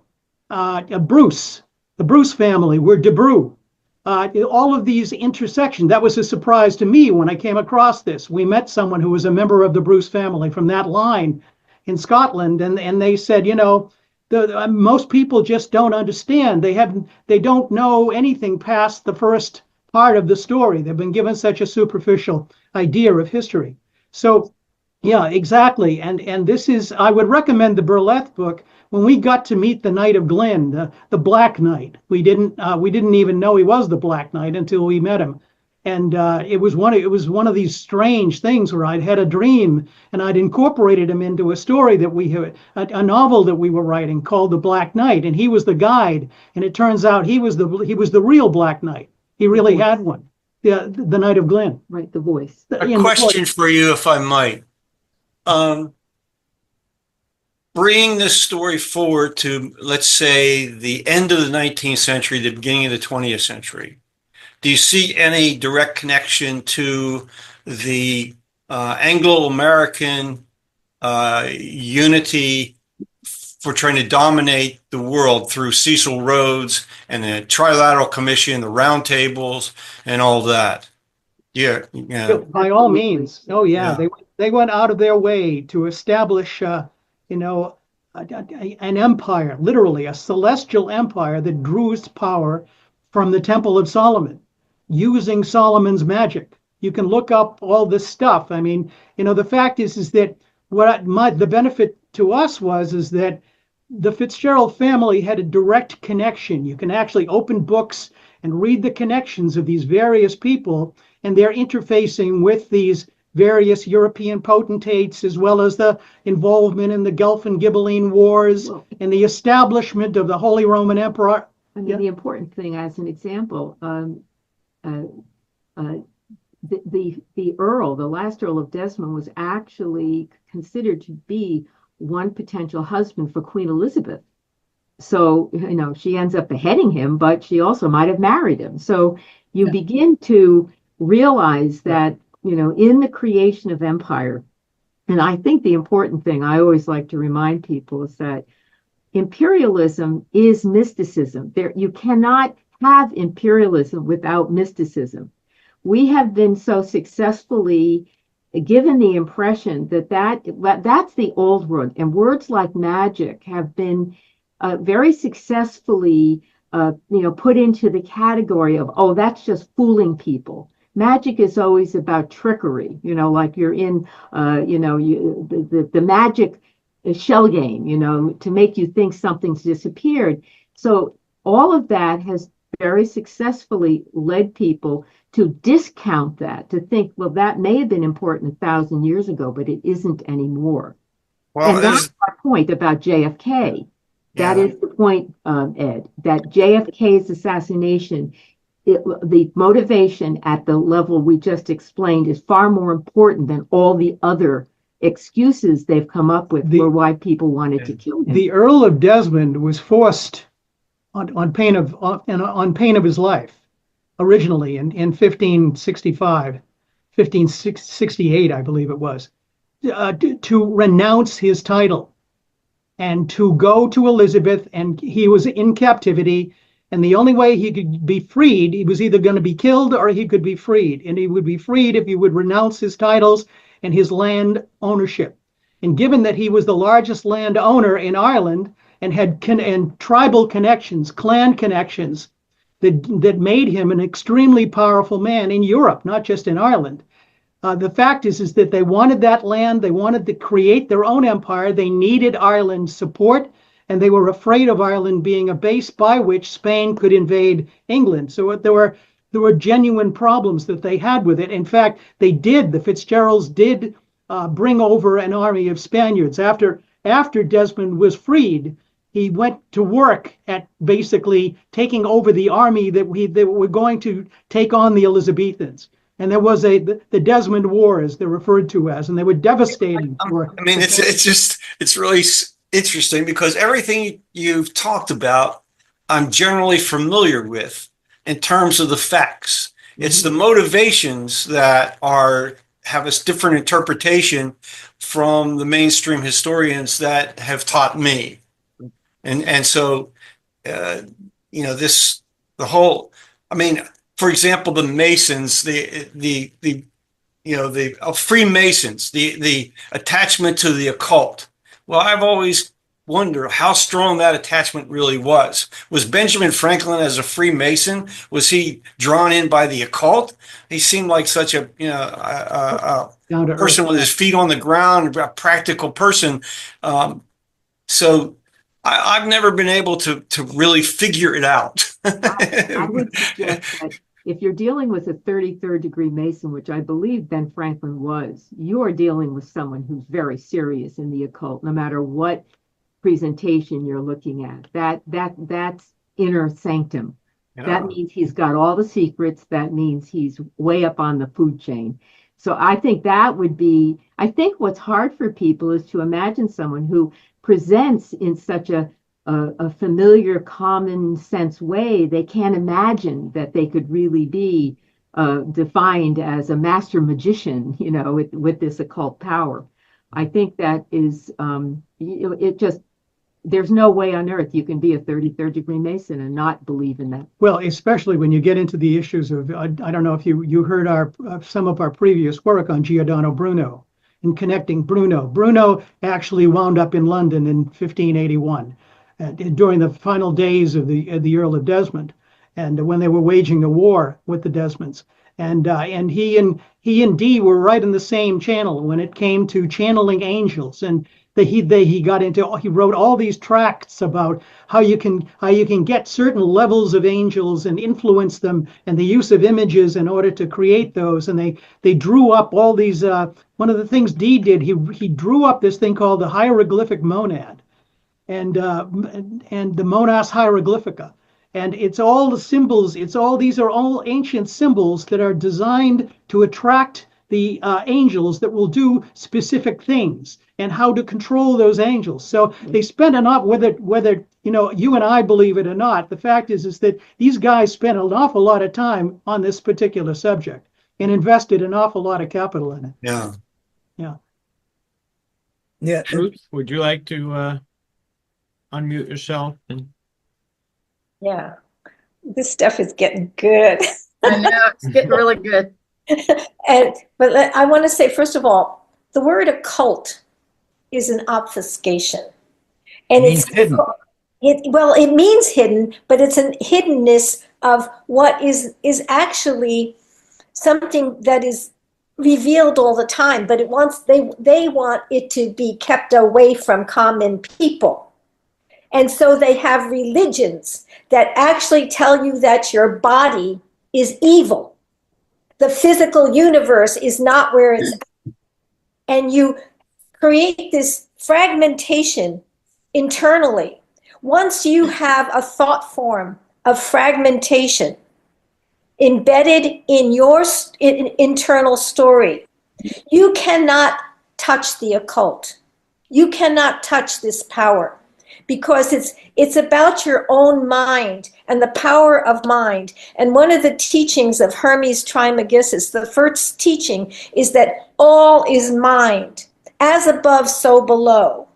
Bruce, the Bruce family were de Bru. All of these intersections, that was a surprise to me when I came across this. We met someone who was a member of the Bruce family from that line in Scotland, and they said, most people just don't understand. They don't know anything past the first part of the story. They've been given such a superficial idea of history. So, yeah, exactly. And this is, I would recommend the Burleth book. When we got to meet the Knight of Glyn, the Black Knight, we didn't even know he was the Black Knight until we met him. And it was one of these strange things where I'd had a dream and I'd incorporated him into a story that a novel that we were writing called The Black Knight, and he was the guide. And it turns out he was the real Black Knight. He really had one, the Knight of Glyn. Right, the voice. A question for you, if I might. Bringing this story forward to, let's say, the end of the 19th century, the beginning of the 20th century. Do you see any direct connection to the Anglo-American unity for trying to dominate the world through Cecil Rhodes and the Trilateral Commission, the Roundtables, and all that? Yeah. By all means. Oh, yeah. They went out of their way to establish, an empire, literally a celestial empire that drew its power from the Temple of Solomon, using Solomon's magic. You can look up all this stuff. I mean, the fact is that the benefit to us is that the Fitzgerald family had a direct connection. You can actually open books and read the connections of these various people, and they're interfacing with these various European potentates, as well as the involvement in the Gulf and Ghibelline Wars and the establishment of the Holy Roman Emperor. I mean, the important thing, as an example, the Earl, the last Earl of Desmond, was actually considered to be one potential husband for Queen Elizabeth. So, she ends up beheading him, but she also might have married him. So you begin to realize that, in the creation of empire, and I think the important thing I always like to remind people is that imperialism is mysticism. You cannot have imperialism without mysticism. We have been so successfully given the impression that's the old word, and words like magic have been very successfully put into the category of, that's just fooling people. Magic is always about trickery, like you're in the magic shell game, to make you think something's disappeared. So all of that has very successfully led people to discount that, to think, well, that may have been important 1,000 years ago, but it isn't anymore. Well, And that's our point about JFK. That is the point, Ed, that JFK's assassination, the motivation at the level we just explained is far more important than all the other excuses they've come up with for why people wanted to kill him. The Earl of Desmond was forced on pain of his life originally in 1565, 1568, I believe it was, to renounce his title and to go to Elizabeth, and he was in captivity, and the only way he could be freed, he was either going to be killed or he could be freed, and he would be freed if he would renounce his titles and his land ownership. And given that he was the largest land owner in Ireland and had tribal connections, clan connections, that made him an extremely powerful man in Europe, not just in Ireland. The fact is that they wanted that land. They wanted to create their own empire. They needed Ireland's support, and they were afraid of Ireland being a base by which Spain could invade England. So there were genuine problems that they had with it. In fact, the Fitzgeralds did bring over an army of Spaniards. After Desmond was freed, he went to work at basically taking over the army that were going to take on the Elizabethans. And there was the Desmond War, as they're referred to as, and they were devastating. It's really interesting because everything you've talked about, I'm generally familiar with in terms of the facts. It's the motivations that have a different interpretation from the mainstream historians that have taught me. And so, for example, the Masons, the Freemasons, the attachment to the occult. Well, I've always wondered how strong that attachment really was. Was Benjamin Franklin as a Freemason? Was he drawn in by the occult? He seemed like such a person with his feet on the ground, a practical person. So I've never been able to really figure it out. I would suggest that if you're dealing with a 33rd degree Mason, which I believe Ben Franklin was, you are dealing with someone who's very serious in the occult, no matter what presentation you're looking at. That's inner sanctum. Yeah. That means he's got all the secrets. That means he's way up on the food chain. So I think what's hard for people is to imagine someone who presents in such a familiar, common sense way. They can't imagine that they could really be defined as a master magician, with this occult power. I think that is, there's no way on earth you can be a 33rd degree Mason and not believe in that. Well, especially when you get into the issues of, I don't know if you heard some of our previous work on Giordano Bruno and connecting Bruno. Bruno actually wound up in London in 1581 during the final days of the Earl of Desmond, and when they were waging a war with the Desmonds. And he and Dee were right in the same channel when it came to channeling angels. And he wrote all these tracts about how you can get certain levels of angels and influence them, and the use of images in order to create those. And they drew up all these. One of the things Dee did, he drew up this thing called the hieroglyphic monad, and the monas hieroglyphica. And it's all the symbols. These are all ancient symbols that are designed to attract the angels that will do specific things, and how to control those angels. So they spent whether you and I believe it or not, the fact is that these guys spent an awful lot of time on this particular subject and invested an awful lot of capital in it. Yeah. Ruth, would you like to unmute yourself? Yeah, this stuff is getting good. I know, it's getting really good. But I want to say, first of all, the word occult is an obfuscation. And it's hidden. It means hidden, but it's a hiddenness of what is actually something that is revealed all the time, but they want it to be kept away from common people. And so they have religions that actually tell you that your body is evil. The physical universe is not where it's at. And you create this fragmentation internally. Once you have a thought form of fragmentation embedded in your internal story, you cannot touch the occult. You cannot touch this power, because it's about your own mind and the power of mind. And one of the teachings of Hermes Trismegistus, the first teaching, is that all is mind. As above, so below.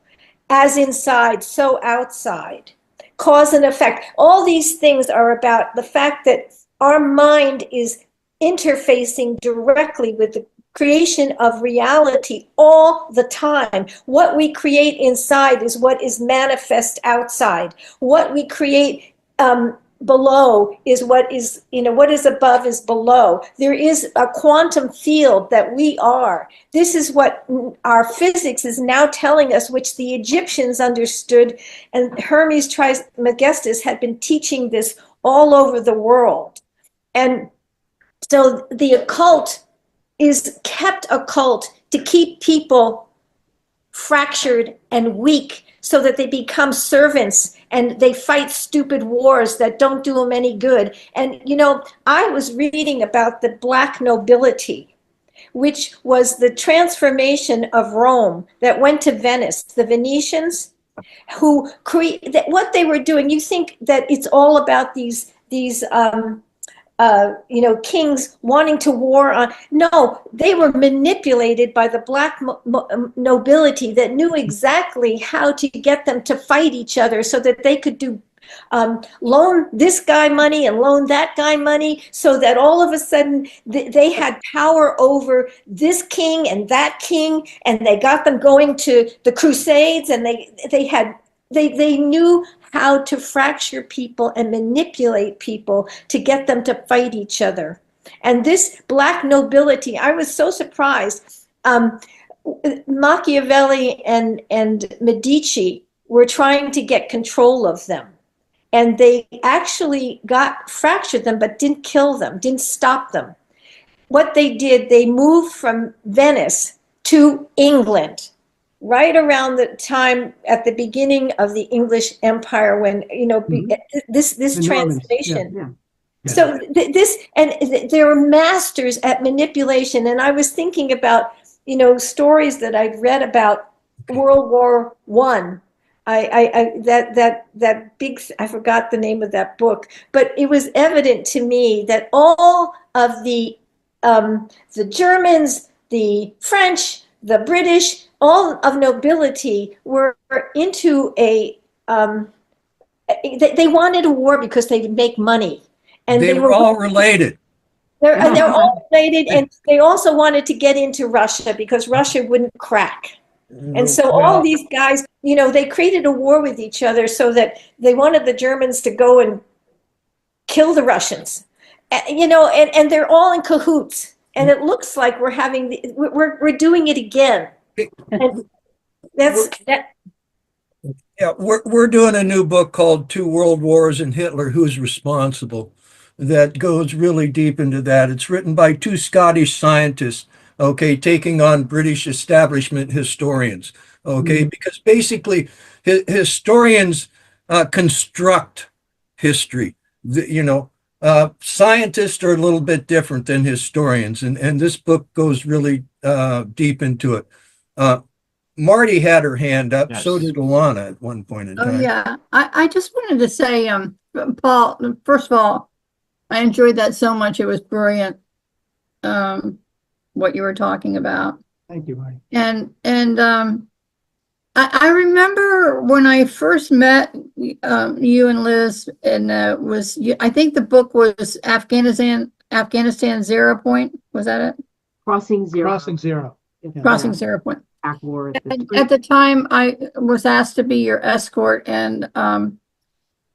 As inside, so outside. Cause and effect. All these things are about the fact that our mind is interfacing directly with the creation of reality all the time. What we create inside is what is manifest outside. What we create below is what is, what is above is below. There is a quantum field that we are. This is what our physics is now telling us, which the Egyptians understood, and Hermes Trismegistus had been teaching this all over the world. And so the occult is kept occult to keep people fractured and weak, so that they become servants and they fight stupid wars that don't do them any good. And, I was reading about the Black nobility, which was the transformation of Rome that went to Venice, the Venetians, who what they were doing. You think that it's all about these kings wanting to war on. No, they were manipulated by the Black nobility that knew exactly how to get them to fight each other, so that they could do loan this guy money and loan that guy money, so that all of a sudden they had power over this king and that king, and they got them going to the Crusades, and they knew how to fracture people and manipulate people to get them to fight each other. And this Black nobility, I was so surprised. Machiavelli and Medici were trying to get control of them. And they actually fractured them, but didn't kill them, didn't stop them. What they did, they moved from Venice to England, right around the time at the beginning of the English Empire, when this transformation. Yeah. So they're masters at manipulation. And I was thinking about stories that I'd read about World War I. That big, I forgot the name of that book, but it was evident to me that all of the Germans, the French, the British, all of nobility were into they wanted a war because they would make money, and they were all related. They're all related, and they also wanted to get into Russia because Russia wouldn't crack. And so all these guys, they created a war with each other so that they wanted the Germans to go and kill the Russians, and they're all in cahoots. And it looks like we're doing it again. And that's that. Yeah, we're doing a new book called Two World Wars and Hitler, Who's Responsible, that goes really deep into that. It's written by two Scottish scientists, taking on British establishment historians, because basically historians construct history. Scientists are a little bit different than historians, and this book goes really deep into it. Marty had her hand up. Yes. So did Alana at one point in time. Oh, yeah. I just wanted to say, Paul, first of all, I enjoyed that so much. It was brilliant, what you were talking about. Thank you, Marty. And I remember when I first met you and Liz, and I think the book was Afghanistan 0 Point. Was that it? Crossing Zero. Yeah. Crossing 0 Point. War at the time, I was asked to be your escort, and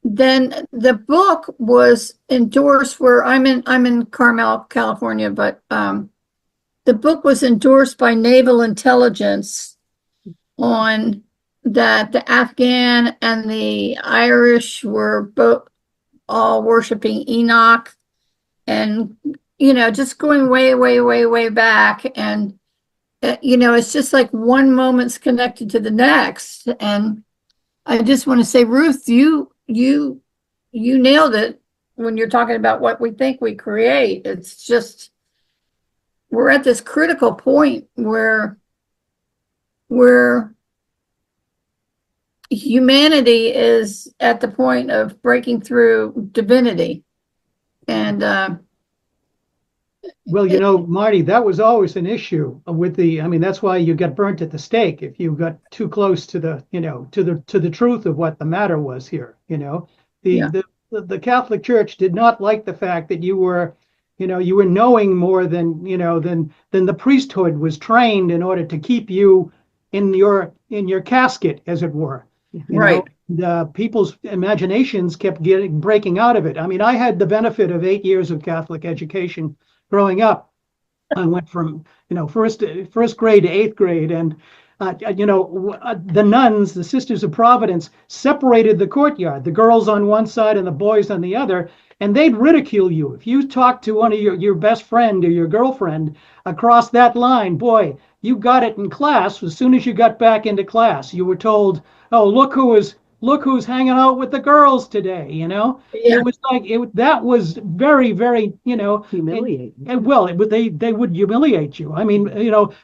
then the book was endorsed. Where I'm in Carmel, California, but the book was endorsed by Naval Intelligence on that the Afghan and the Irish were both all worshiping Enoch, and just going way, way, way, way back. And it's just like one moment's connected to the next. And I just want to say, Ruth, you nailed it when you're talking about what we think we create. It's just, we're at this critical point where humanity is at the point of breaking through divinity. And well, Marty, that was always an issue with that's why you got burnt at the stake if you got too close to the truth of what the matter was here. The Catholic Church did not like the fact that you were knowing more than the priesthood was trained in order to keep you in your casket, as it were. Right. The people's imaginations kept breaking out of it. I had the benefit of 8 years of Catholic education growing up. I went from first grade to 8th grade, and the nuns, the Sisters of Providence, separated the courtyard, the girls on one side and the boys on the other, and they'd ridicule you if you talked to one of your best friend or your girlfriend across that line. Boy, you got it in class. As soon as you got back into class, you were told, "Oh, look who's hanging out with the girls today." Yeah. It was like that was very, very Humiliating. They would humiliate you.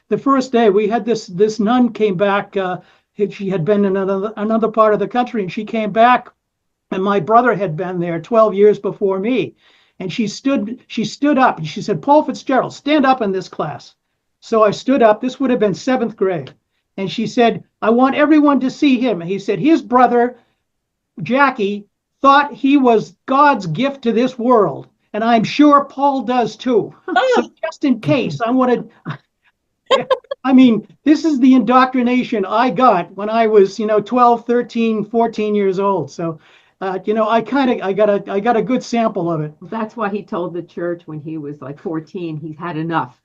The first day we had this nun came back. She had been in another part of the country, and she came back, and my brother had been there 12 years before me. And she stood up and she said, "Paul Fitzgerald, stand up in this class." So I stood up. This would have been 7th grade. And she said, "I want everyone to see him." He said his brother, Jackie, thought he was God's gift to this world. And I'm sure Paul does too. So just in case, I wanted, this is the indoctrination I got when I was, 12, 13, 14 years old. So, I got a good sample of it. That's why he told the church when he was like 14, he's had enough.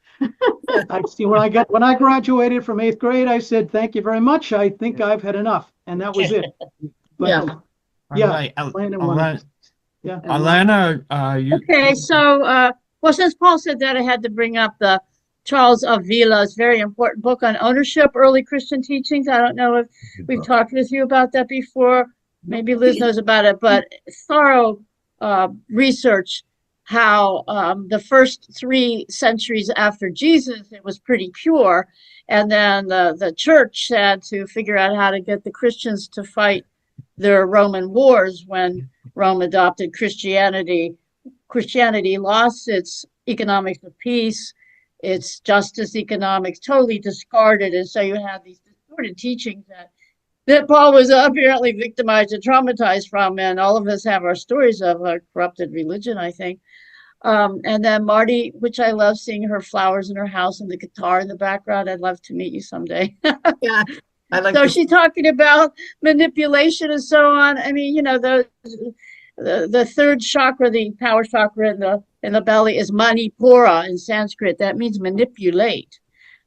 I see when I graduated from 8th grade, I said, "Thank you very much. I think I've had enough." And that was it. But, Yeah. Yeah. Right. Alana, yeah. Alana, you. Okay, so well, since Paul said that, I had to bring up the Charles Avila's very important book on ownership, early Christian teachings. I don't know if we've talked with you about that before. Maybe Liz knows about it, but thorough research how the first 3 centuries after Jesus, it was pretty pure. And then the church had to figure out how to get the Christians to fight their Roman wars when Rome adopted Christianity. Christianity lost its economics of peace, its justice economics, totally discarded. And so you have these distorted teachings that Paul was apparently victimized and traumatized from. And all of us have our stories of a corrupted religion, I think. And then Marty, which I love seeing her flowers in her house and the guitar in the background. I'd love to meet you someday. Yeah. I like So she's talking about manipulation and so on. The 3rd chakra, the power chakra in the belly, is manipura in Sanskrit. That means manipulate.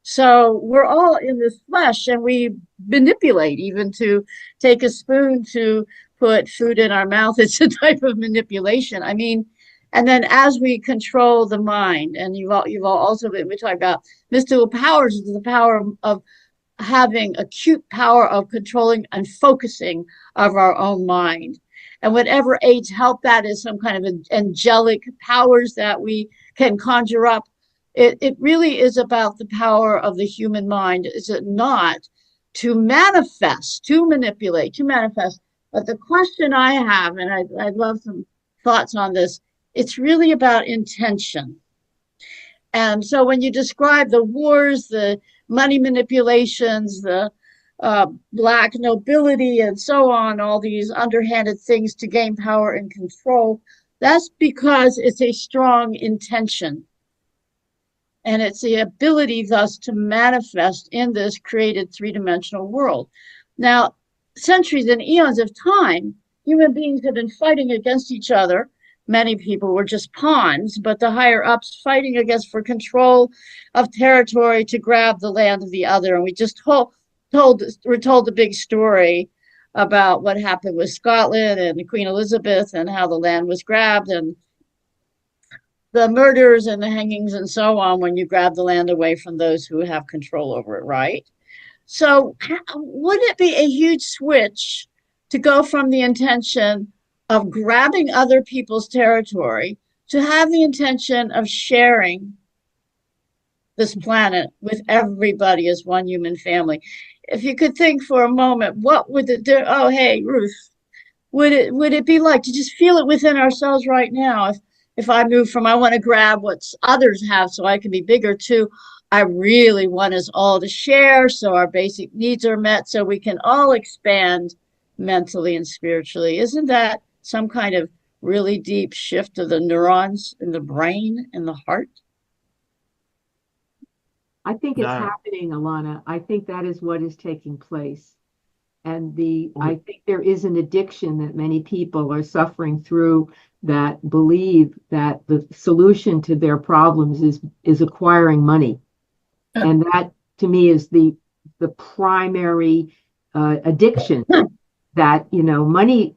So we're all in this flesh, and we manipulate, even to take a spoon to put food in our mouth. It's a type of manipulation. And then as we control the mind, and you've all also been, we talk about mystical powers, is the power of having acute power of controlling and focusing of our own mind. And whatever aids help that is some kind of angelic powers that we can conjure up. It really is about the power of the human mind, is it not? To manifest, to manipulate, to manifest. But the question I have, and I'd love some thoughts on this, it's really about intention. And so when you describe the wars, the money manipulations, the black nobility, and so on, all these underhanded things to gain power and control, that's because it's a strong intention. And it's the ability thus to manifest in this created 3-dimensional world. Now, centuries and eons of time, human beings have been fighting against each other. Many people were just pawns, but the higher ups fighting against for control of territory to grab the land of the other. And we just we're told the big story about what happened with Scotland and Queen Elizabeth and how the land was grabbed and the murders and the hangings and so on when you grab the land away from those who have control over it, right? So wouldn't it be a huge switch to go from the intention of grabbing other people's territory to have the intention of sharing this planet with everybody as one human family? If you could think for a moment, what would it do? Oh, hey, Ruth, would it be like to just feel it within ourselves right now? If I move from I want to grab what others have so I can be bigger to I really want us all to share so our basic needs are met so we can all expand mentally and spiritually. Isn't that some kind of really deep shift of the neurons in the brain and the heart? I think it's No. happening, Alana. I think that is what is taking place. And I think there is an addiction that many people are suffering through that believe that the solution to their problems is acquiring money. And that to me is the primary addiction that, you know, money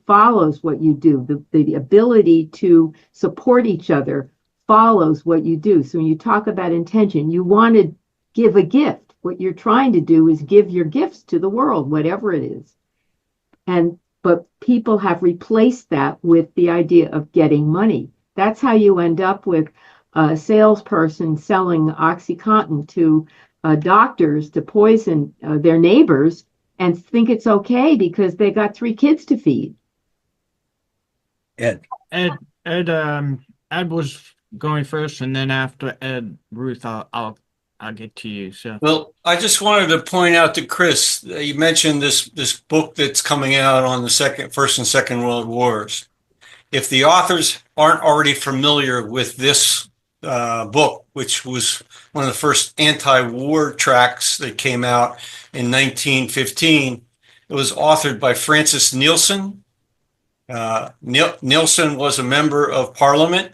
follows what you do. The ability to support each other follows what you do. So when you talk about intention, you want to give a gift. What you're trying to do is give your gifts to the world, whatever it is. But people have replaced that with the idea of getting money. That's how you end up with a salesperson selling OxyContin to doctors to poison their neighbors and think it's okay because they got 3 kids to feed. Ed. Ed was going first, and then after Ed, Ruth, I'll get to you. So, Well, I just wanted to point out to Chris, you mentioned this book that's coming out on the First and Second World Wars. If the authors aren't already familiar with this book, which was one of the first anti-war tracts that came out in 1915, it was authored by Francis Nielsen. Nielsen was a member of Parliament,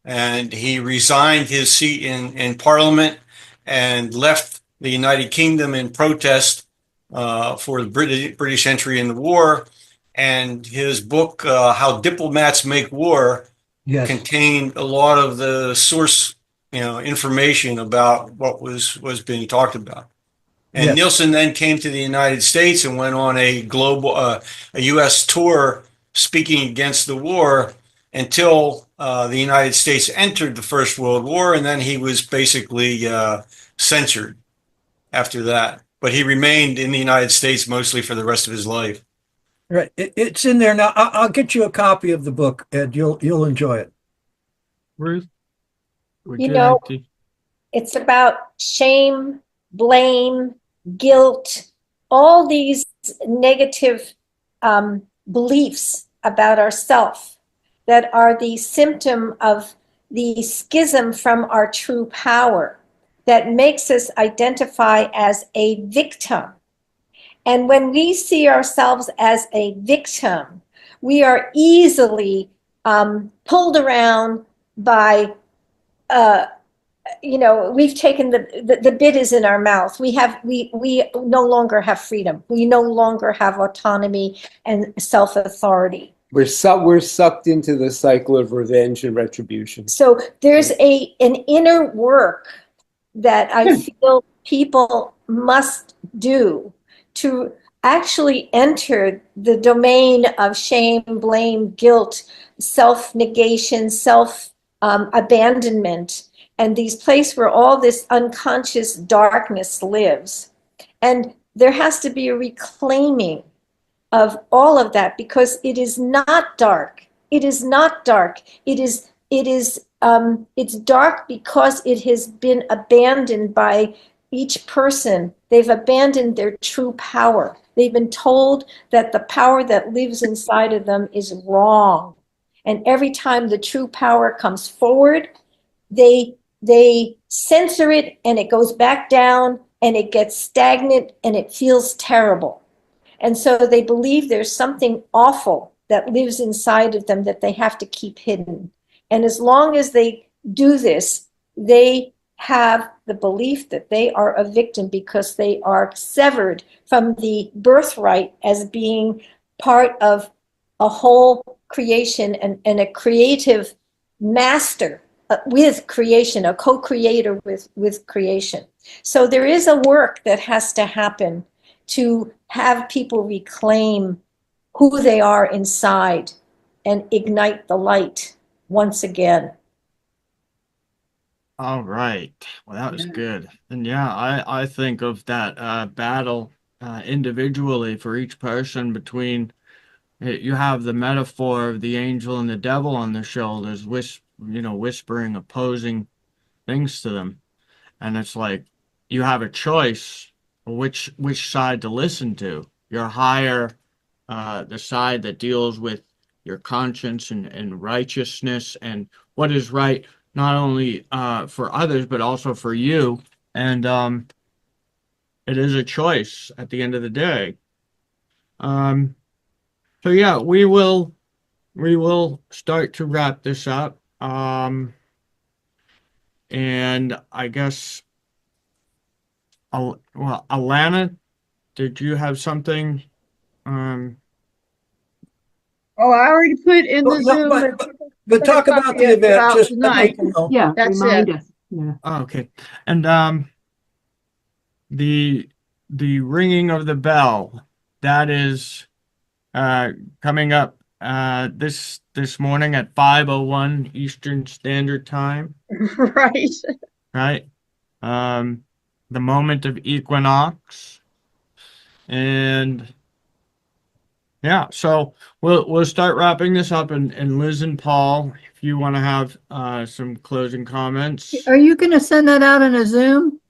and he resigned his seat in Parliament and left the United Kingdom in protest for the British entry in the war. And his book, How Diplomats Make War, contained a lot of the source, information about what was being talked about. And Nielsen then came to the United States and went on a global, a U.S. tour speaking against the war until the United States entered the First World War, and then he was basically censored after that. But he remained in the United States mostly for the rest of his life. Right, it's in there now. I'll get you a copy of the book, Ed. You'll enjoy it. Ruth, would You you know, like to? It's about shame, blame, guilt, all these negative beliefs about ourselves that are the symptom of the schism from our true power that makes us identify as a victim. And when we see ourselves as a victim, we are easily pulled around by, we've taken the bit is in our mouth. We no longer have freedom. We no longer have autonomy and self-authority. We're sucked into the cycle of revenge and retribution. So there's an inner work that I feel people must do to actually enter the domain of shame, blame, guilt, self-negation, self-abandonment, and these places where all this unconscious darkness lives. And there has to be a reclaiming of all of that, because it is not dark. It is not dark. It's dark because it has been abandoned by each person. They've abandoned their true power. They've been told that the power that lives inside of them is wrong. And every time the true power comes forward, they censor it, and it goes back down, and it gets stagnant, and it feels terrible. And so they believe there's something awful that lives inside of them that they have to keep hidden. And as long as they do this, they have the belief that they are a victim because they are severed from the birthright as being part of a whole creation and a creative master with creation, a co-creator with creation. So there is a work that has to happen to have people reclaim who they are inside and ignite the light once again. All right. Well, that was good. And yeah, I think of that battle individually for each person between you have the metaphor of the angel and the devil on their shoulders, whispering opposing things to them. And it's like you have a choice which side to listen to. Your higher, the side that deals with your conscience and righteousness and what is right, not only for others, but also for you. And it is a choice at the end of the day. So yeah, we will start to wrap this up. And I guess, well, Alana, did you have something? Oh, I already put in the Zoom. But talk about the event, just tonight. Yeah, That's remind it. us. Yeah. Oh, okay. And the ringing of the bell, that is coming up this morning at 5:01 Eastern Standard Time. Right. Right? The moment of equinox. And yeah, so we'll start wrapping this up, and Liz and Paul, if you want to have some closing comments. Are you going to send that out in a Zoom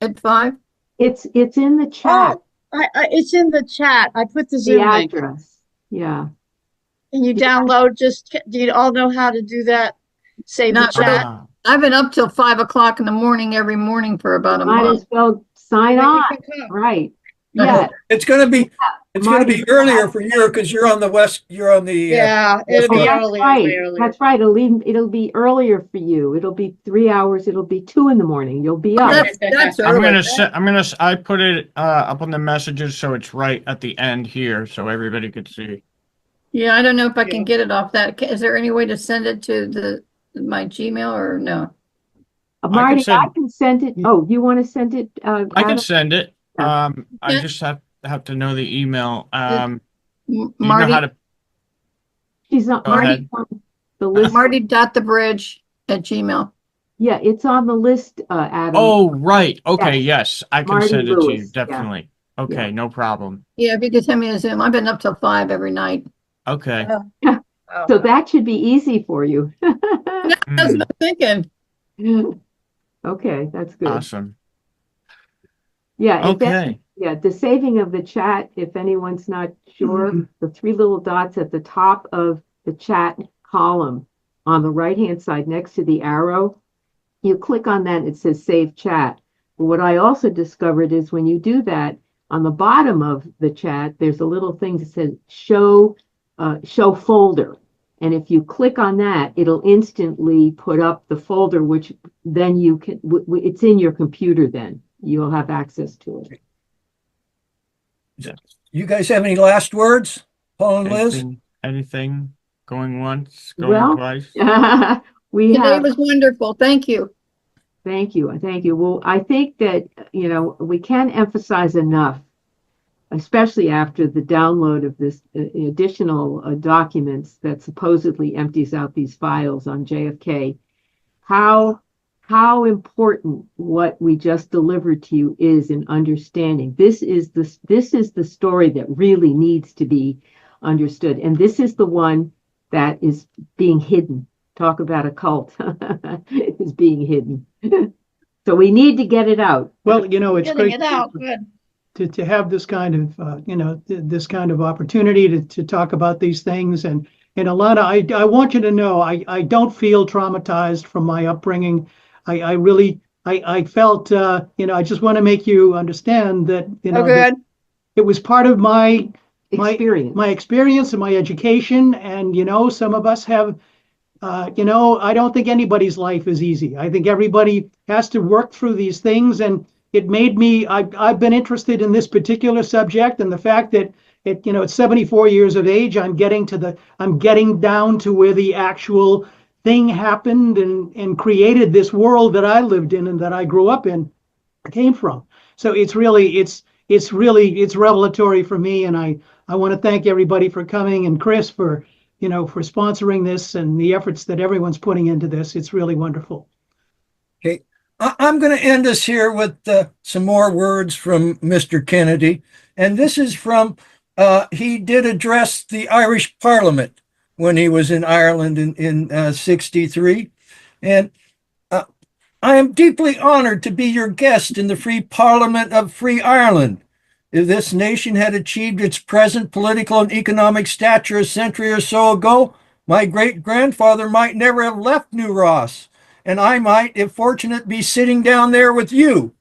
at 5? It's in the chat, It's in the chat. I put the the Zoom link. address. Yeah. And you download, do you all know how to do that? Save the Not chat. Ah, I've been up till 5 o'clock in the morning every morning for about a Might month. as well sign Maybe you on. can come. Right. Yeah. It's going to be earlier for you because you're on the west. You're on the Yeah, it'll be That's early. right. Way earlier. That's right. It'll be earlier for you. It'll be 3 hours. It'll be 2 in the morning. You'll be up. That's I'm early. I put it up on the messages so it's right at the end here so everybody could see. Yeah, I don't know if I can get it off that. Is there any way to send it to my Gmail or no? Marty, send- I can send it. Oh, you want to send it? I can Adam? send it. I Yeah. just have to know the email. Do you know Marty, how to She's not Go Marty ahead. on the list. Marty.thebridge@gmail. Yeah, it's on the list, Adam. Oh, right. Okay, Yes. yes. I can Marty send it to you, Lewis, yeah. definitely. Okay, Yeah. no problem. Yeah, if you could send me a Zoom. I've been up till 5 every night. Okay. So that should be easy for you. That's what I'm thinking. Okay, that's good. Awesome. Yeah, Okay. the saving of the chat, if anyone's not sure, the 3 little dots at the top of the chat column on the right-hand side next to the arrow, you click on that, it says save chat. But what I also discovered is when you do that, on the bottom of the chat, there's a little thing that says show folder. And if you click on that, it'll instantly put up the folder, which then you can, it's in your computer then. You'll have access to it. You guys have any last words, Paul and Liz? Anything going once, going Well, twice? we Today have. was wonderful. Thank you. Thank you. Well, I think that, we can't emphasize enough, especially after the download of this additional documents that supposedly empties out these files on JFK, how important what we just delivered to you is in understanding. This is the story that really needs to be understood. And this is the one that is being hidden. Talk about a cult. Is being hidden. So we need to get it out. Well, it's Getting great it out. Good. to have this kind of, this kind of opportunity to talk about these things. And Alana, I want you to know, I don't feel traumatized from my upbringing. I really felt, I just want to make you understand that, Oh, good. that it was part of my Experience. my experience and my education. And, some of us have, I don't think anybody's life is easy. I think everybody has to work through these things, and it made me. I've been interested in this particular subject, and the fact that at 74 years of age, I'm getting down to where the actual thing happened and created this world that I lived in and that I grew up in, came from. So it's revelatory for me, and I want to thank everybody for coming, and Chris for sponsoring this and the efforts that everyone's putting into this. It's really wonderful. Okay, I'm going to end us here with some more words from Mr. Kennedy, and this is from he did address the Irish Parliament when he was in Ireland in 63, and I am deeply honored to be your guest in the free Parliament of Free Ireland. If this nation had achieved its present political and economic stature a century or so ago, my great-grandfather might never have left New Ross, and I might, if fortunate, be sitting down there with you.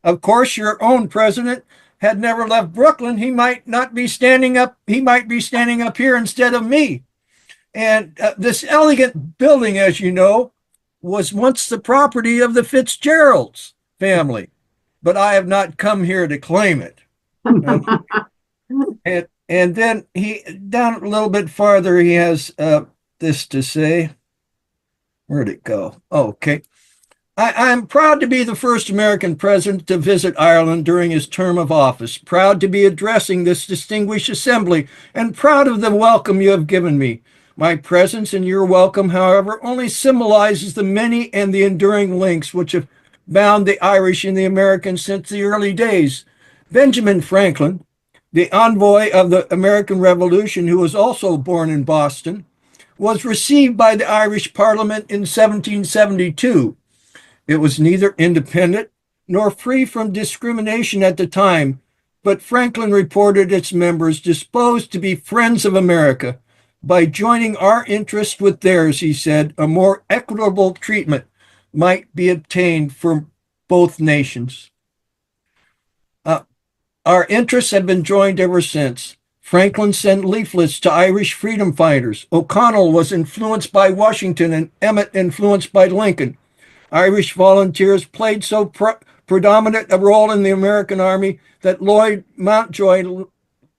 Of course, your own president had never left Brooklyn. He might be standing up here instead of me. And this elegant building, as you know, was once the property of the Fitzgeralds family, but I have not come here to claim it. And then he, down a little bit farther, he has this to say. Where'd it go? Oh, okay. I'm proud to be the first American president to visit Ireland during his term of office, proud to be addressing this distinguished assembly, and proud of the welcome you have given me. My presence and your welcome, however, only symbolizes the many and the enduring links which have bound the Irish and the Americans since the early days. Benjamin Franklin, the envoy of the American Revolution, who was also born in Boston, was received by the Irish Parliament in 1772. It was neither independent nor free from discrimination at the time, but Franklin reported its members disposed to be friends of America. By joining our interests with theirs, he said, a more equitable treatment might be obtained for both nations. Our interests have been joined ever since. Franklin sent leaflets to Irish freedom fighters. O'Connell was influenced by Washington and Emmett influenced by Lincoln. Irish volunteers played so predominant a role in the American army that Lloyd Mountjoy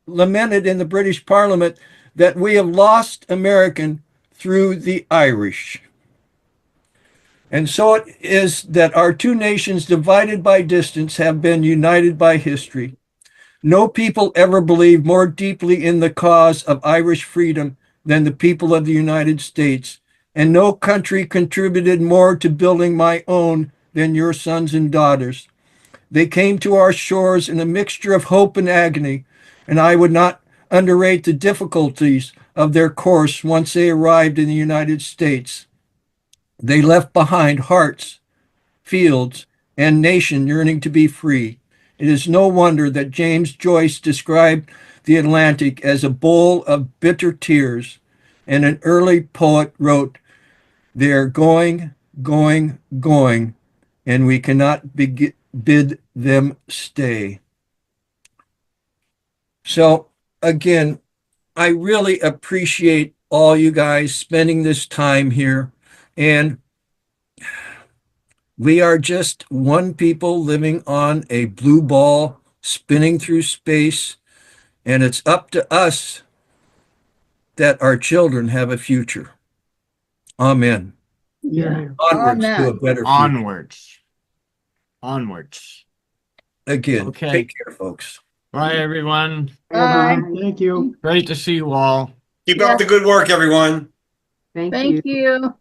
lamented in the British Parliament that we have lost American through the Irish. And so it is that our two nations, divided by distance, have been united by history. No people ever believed more deeply in the cause of Irish freedom than the people of the United States, and no country contributed more to building my own than your sons and daughters. They came to our shores in a mixture of hope and agony, and I would not underrate the difficulties of their course once they arrived in the United States. They left behind hearts, fields, and nation yearning to be free. It is no wonder that James Joyce described the Atlantic as a bowl of bitter tears, and an early poet wrote, "They're going, going, going, and we cannot bid them stay." So, again, I really appreciate all you guys spending this time here. And we are just one people living on a blue ball spinning through space. And it's up to us that our children have a future. Amen. Yeah. Onwards to a Amen. better future. Onwards. Again, Okay. take care, folks. Bye, everyone. Bye. Thank you. Great to see you all. Keep up the good work, everyone. Thank Thank you. you.